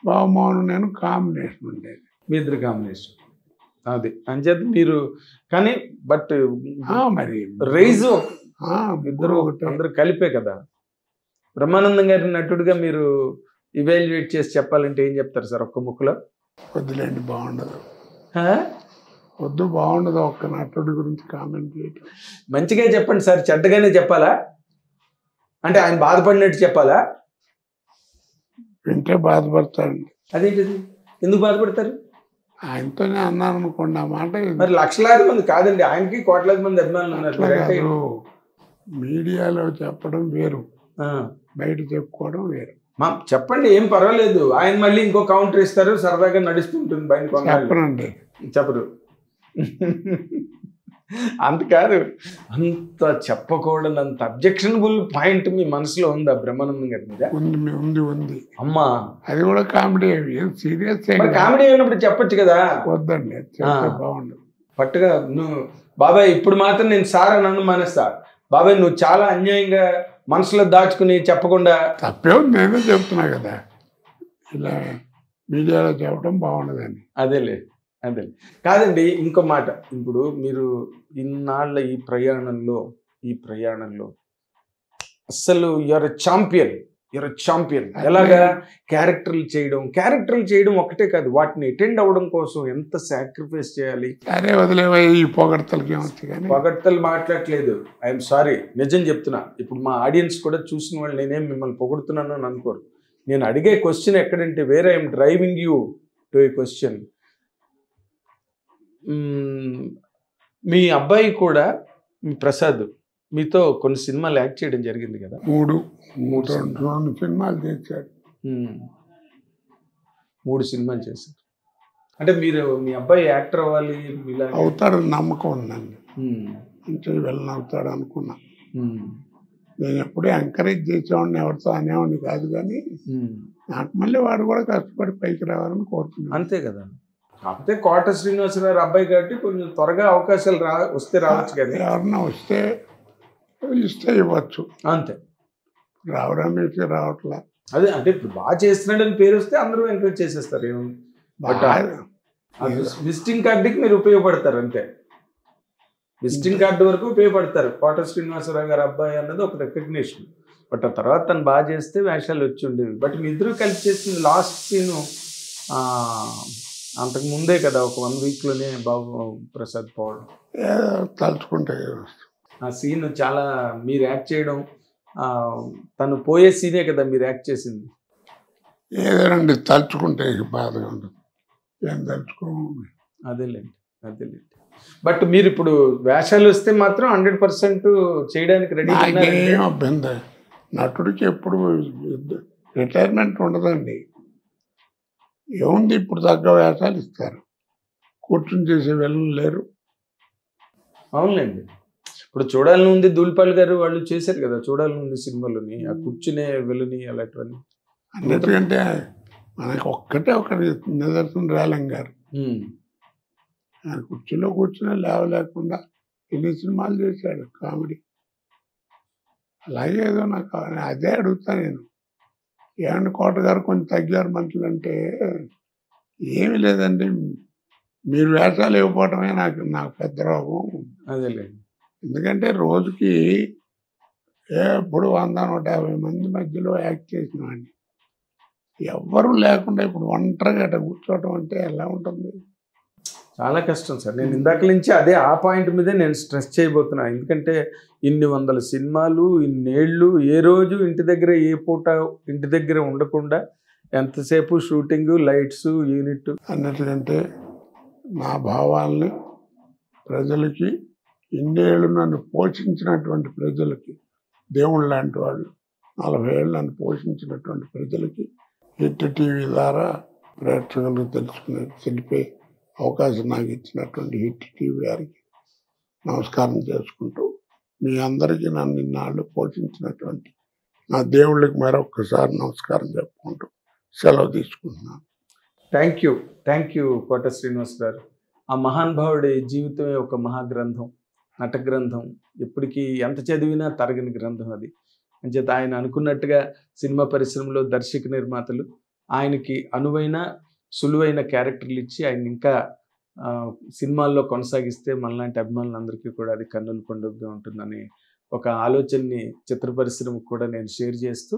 బాగుమోహన్ నేను కాంబినేషన్ ఉండేది. మీ ఇద్దరు కాంబినేషన్ అది అంచేత మీరు కానీ బట్ మరి రైజ్ ఇద్దరు ఇద్దరు ఒకటే. అందరూ కలిపే కదా. బ్రహ్మానందం గారి నటుడిగా మీరు ఇవాల్యుయేట్ చేసి చెప్పాలంటే ఏం చెప్తారు సార్ ఒక్క ముక్కలో? వద్దులేండి, బాగుండదు. ఆ? వద్దు, బాగుండదు ఒక్క నటుడి గురించి కామెంట్ చేయటం. మంచిగా చెప్పండి సార్, చెడ్డగానే చెప్పాలా? అంటే ఆయన బాధపడినట్టు చెప్పాలా? వింటే బాధపడతాడండి. అదేంటిది, ఎందుకు బాధపడతారు? ఆయనతోనే అన్నాను అనుకోండి ఆ మాట. మరి లక్షలాది మంది కాదండి, ఆయనకి కోట్లాది మంది అభిమానులు ఉన్నారు. అట్లా మీరంటే కాదు. మీడియాలో చెప్పడం వేరు, ఆ. బయట చెప్పుకోవడం వేరు. చెప్పండి, ఏం పర్వాలేదు. ఆయన మళ్ళీ ఇంకో కౌంటర్ ఇస్తారు, సరదాగా నడుస్తుంటుంది బయట. చెప్పనండి. చెప్పరు. అంత కాదు, అంత చెప్పకూడదంత అబ్జెక్షనబుల్ పాయింట్ మీ మనసులో ఉందా బ్రహ్మానందం గారి మీద? ఉంది. అమ్మా, అది కూడా కామెడీ. సీరియస్ కామెడీ అయినప్పుడు చెప్పొచ్చు కదా. వద్దండి, చెప్తే బాగుండదు. పట్టుగా నువ్వు బాబాయ్ ఇప్పుడు మాత్రం నేను సార్ నన్ను మానేస్తా బాబాయ్, నువ్వు చాలా అన్యాయంగా మనసులో దాచుకుని చెప్పకుండా. తప్పే ఉంది, నేనే చెప్తున్నా కదా. ఇలా మీడియాలో చెప్పడం బాగుండదని. అదేలే. కాదండి, ఇంకో మాట. ఇప్పుడు మీరు ఇన్నాళ్ళ ఈ ప్రయాణంలో అసలు యూఆర్ ఛాంపియన్. ఎలాగా? క్యారెక్టర్లు చేయడం ఒక్కటే కాదు, వాటిని అటెండ్ అవ్వడం కోసం ఎంత సాక్రిఫైస్ చేయాలి. అరే వదిలేవా ఈ పొగడతలకి ఏమొచ్చు. కానీ పొగడ్తలు మాట్లాడట్లేదు, ఐఎమ్ సారీ, నిజం చెప్తున్నా. ఇప్పుడు మా ఆడియన్స్ కూడా చూసిన వాళ్ళు నేనేం మిమ్మల్ని పొగుడుతున్నాను అని అనుకోరు. నేను అడిగే క్వశ్చన్ ఎక్కడంటే వేరే, I'm driving you to a question. మీ అబ్బాయి కూడా, మీ ప్రసాద్, మీతో కొన్ని సినిమాలు యాక్ట్ చేయడం జరిగింది కదా? మూడు సినిమాలు చేశాడు. 3 సినిమాలు చేశారు. అంటే మీరు మీ అబ్బాయి యాక్టర్ అవ్వాలి అవుతాడని నమ్మకం ఉందండి. అంటే వెళ్ళని అవుతాడు అనుకున్నా. నేను ఎప్పుడూ ఎంకరేజ్ చేసేవాడిని, ఎవరితో అనేవాడిని కాదు. కానీ నాకు మళ్ళీ వాడు కూడా కష్టపడి పైకి రావాలని కోరుకున్నాను. అంతే కదా. కాకపోతే కోట శ్రీనివాసరావు అబ్బాయి కాబట్టి కొంచెం త్వరగా అవకాశాలు వస్తే రావచ్చు కదా. ఎవరన్నా ఇస్తే ఇవ్వచ్చు, అంతే. రావడానికి రావట్లా. అదే అంటే ఇప్పుడు బాగా చేస్తున్నాడని పేరు వస్తే అందరూ ఎంకరేజ్ చేసేస్తారు. విజిటింగ్ కార్డుకి మీరు ఉపయోగపడతారు అంతే. విజిటింగ్ కార్డు వరకు ఉపయోగపడతారు. కోట శ్రీనివాసరావు గారి అబ్బాయి అన్నది ఒక రికగ్నిషన్. బట్ ఆ తర్వాత తను బాగా చేస్తే వేషాలు వచ్చి ఉండేవి. బట్ మీ ఇద్దరు కలిసి చేసింది లాస్ట్ సీను అంతకు ముందే కదా, ఒక 1 వీక్లోనే బాబు ప్రసాద్ పోవడం. తలుచుకుంటే ఆ సీన్ చాలా మీరు యాక్ట్ చేయడం, తను పోయే సీనే కదా మీరు యాక్ట్ చేసింది. ఏదేనండి, తలుచుకుంటే బాధగా ఉండదు. ఏం తలుచుకో. అదేలేండి. బట్ మీరు ఇప్పుడు వేషాలు వస్తే మాత్రం 100% చేయడానికి రెడీ. ఏం అభ్యంతరం. నటుడికి ఎప్పుడు రిటైర్మెంట్ ఉండదండి. ఏముంది, ఇప్పుడు తగ్గ వేషాలు ఇస్తారు. కూర్చుని చేసే వెళ్ళం లేరు. అవునులేండి. ఇప్పుడు చూడాలని ఉంది, ధూళిపాల్ గారు వాళ్ళు చేశారు కదా చూడాలని ఉంది సినిమాలోని, ఆ కూర్చునే వెళ్ళని అలాంటివన్నీ. అన్నిటికంటే మనకి ఒక్కటే ఒక నిదర్శనం రేలంగ్ గారు. ఆయన కుర్చీలో కూర్చునే లేవలేకుండా ఎన్ని సినిమాలు చేశాడు కామెడీ. అలాగే ఏదో నాకు అదే అడుగుతా నేను. ఏమండి కోట గారు కొంచెం తగ్గారు మనుషులు అంటే, ఏమి లేదండి, మీరు వేషాలు ఇవ్వకపోవటమే నాకు పెద్ద రోగం. అదేలేండి. ఎందుకంటే రోజుకి ఎప్పుడు 100-150 మంది మధ్యలో యాక్ట్ చేసిన వాడిని ఎవ్వరూ లేకుండా ఇప్పుడు ఒంటరిగా అట్లా కూర్చోవటం అంటే ఎలా ఉంటుంది? చాలా కష్టం సార్. నేను ఇందాక నుంచి ఆ పాయింట్ మీదే నేను స్ట్రెస్ చేయబోతున్నాను. ఎందుకంటే ఇన్ని 100 సినిమాలు, ఇన్నేళ్ళు, ఏ రోజు ఇంటి దగ్గర ఏ పూట ఇంటి దగ్గర ఉండకుండా ఎంతసేపు షూటింగ్, లైట్స్, యూనిట్. అన్నిటికంటే నా భావాల్ని ప్రజలకి, ఇన్నేళ్ళు నన్ను పోషించినటువంటి ప్రజలకి, దేవుళ్ళు లాంటి వాళ్ళు 40 ఏళ్ళు నన్ను పోషించినటువంటి ప్రజలకి హిట్ టీవీ ద్వారా ప్రేక్షకులకు తెలిపే అవకాశం నాకు ఇచ్చినటువంటి హిట్ టీవీ గారికి నమస్కారం చేసుకుంటూ, మీ అందరికీ నన్ను ఇన్నాళ్ళు పోషించినటువంటి నా దేవుళ్ళకి మరొక్కసారి నమస్కారం చెప్పుకుంటూ సెలవు తీసుకుంటున్నాను. థ్యాంక్ యూ కోట శ్రీనివాస్ గారు. ఆ మహానుభావుడి జీవితమే ఒక మహాగ్రంథం, నట గ్రంథం. ఎప్పటికీ ఎంత చదివినా తరగని గ్రంథం అది. అంచేత ఆయన అనుకున్నట్టుగా సినిమా పరిశ్రమలో దర్శక నిర్మాతలు ఆయనకి అనువైన, సులువైన క్యారెక్టర్లు ఇచ్చి ఆయన ఇంకా సినిమాల్లో కొనసాగిస్తే మనలాంటి అభిమానులందరికీ కూడా అది కన్నుల పండుగగా ఉంటుందని ఒక ఆలోచనని చిత్ర పరిశ్రమకు కూడా నేను షేర్ చేస్తూ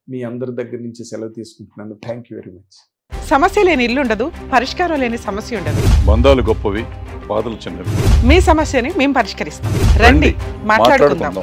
మీ అందరి దగ్గర నుంచి సెలవు తీసుకుంటున్నాను. Thank you very much. సమస్య లేని ఇల్లు ఉండదు, పరిష్కారం లేని సమస్య ఉండదు. బంధాలు గొప్పవి, బాధలు చిన్నవి. మీ సమస్యని మేము పరిష్కరిస్తాం. రండి, మాట్లాడుకుందాం.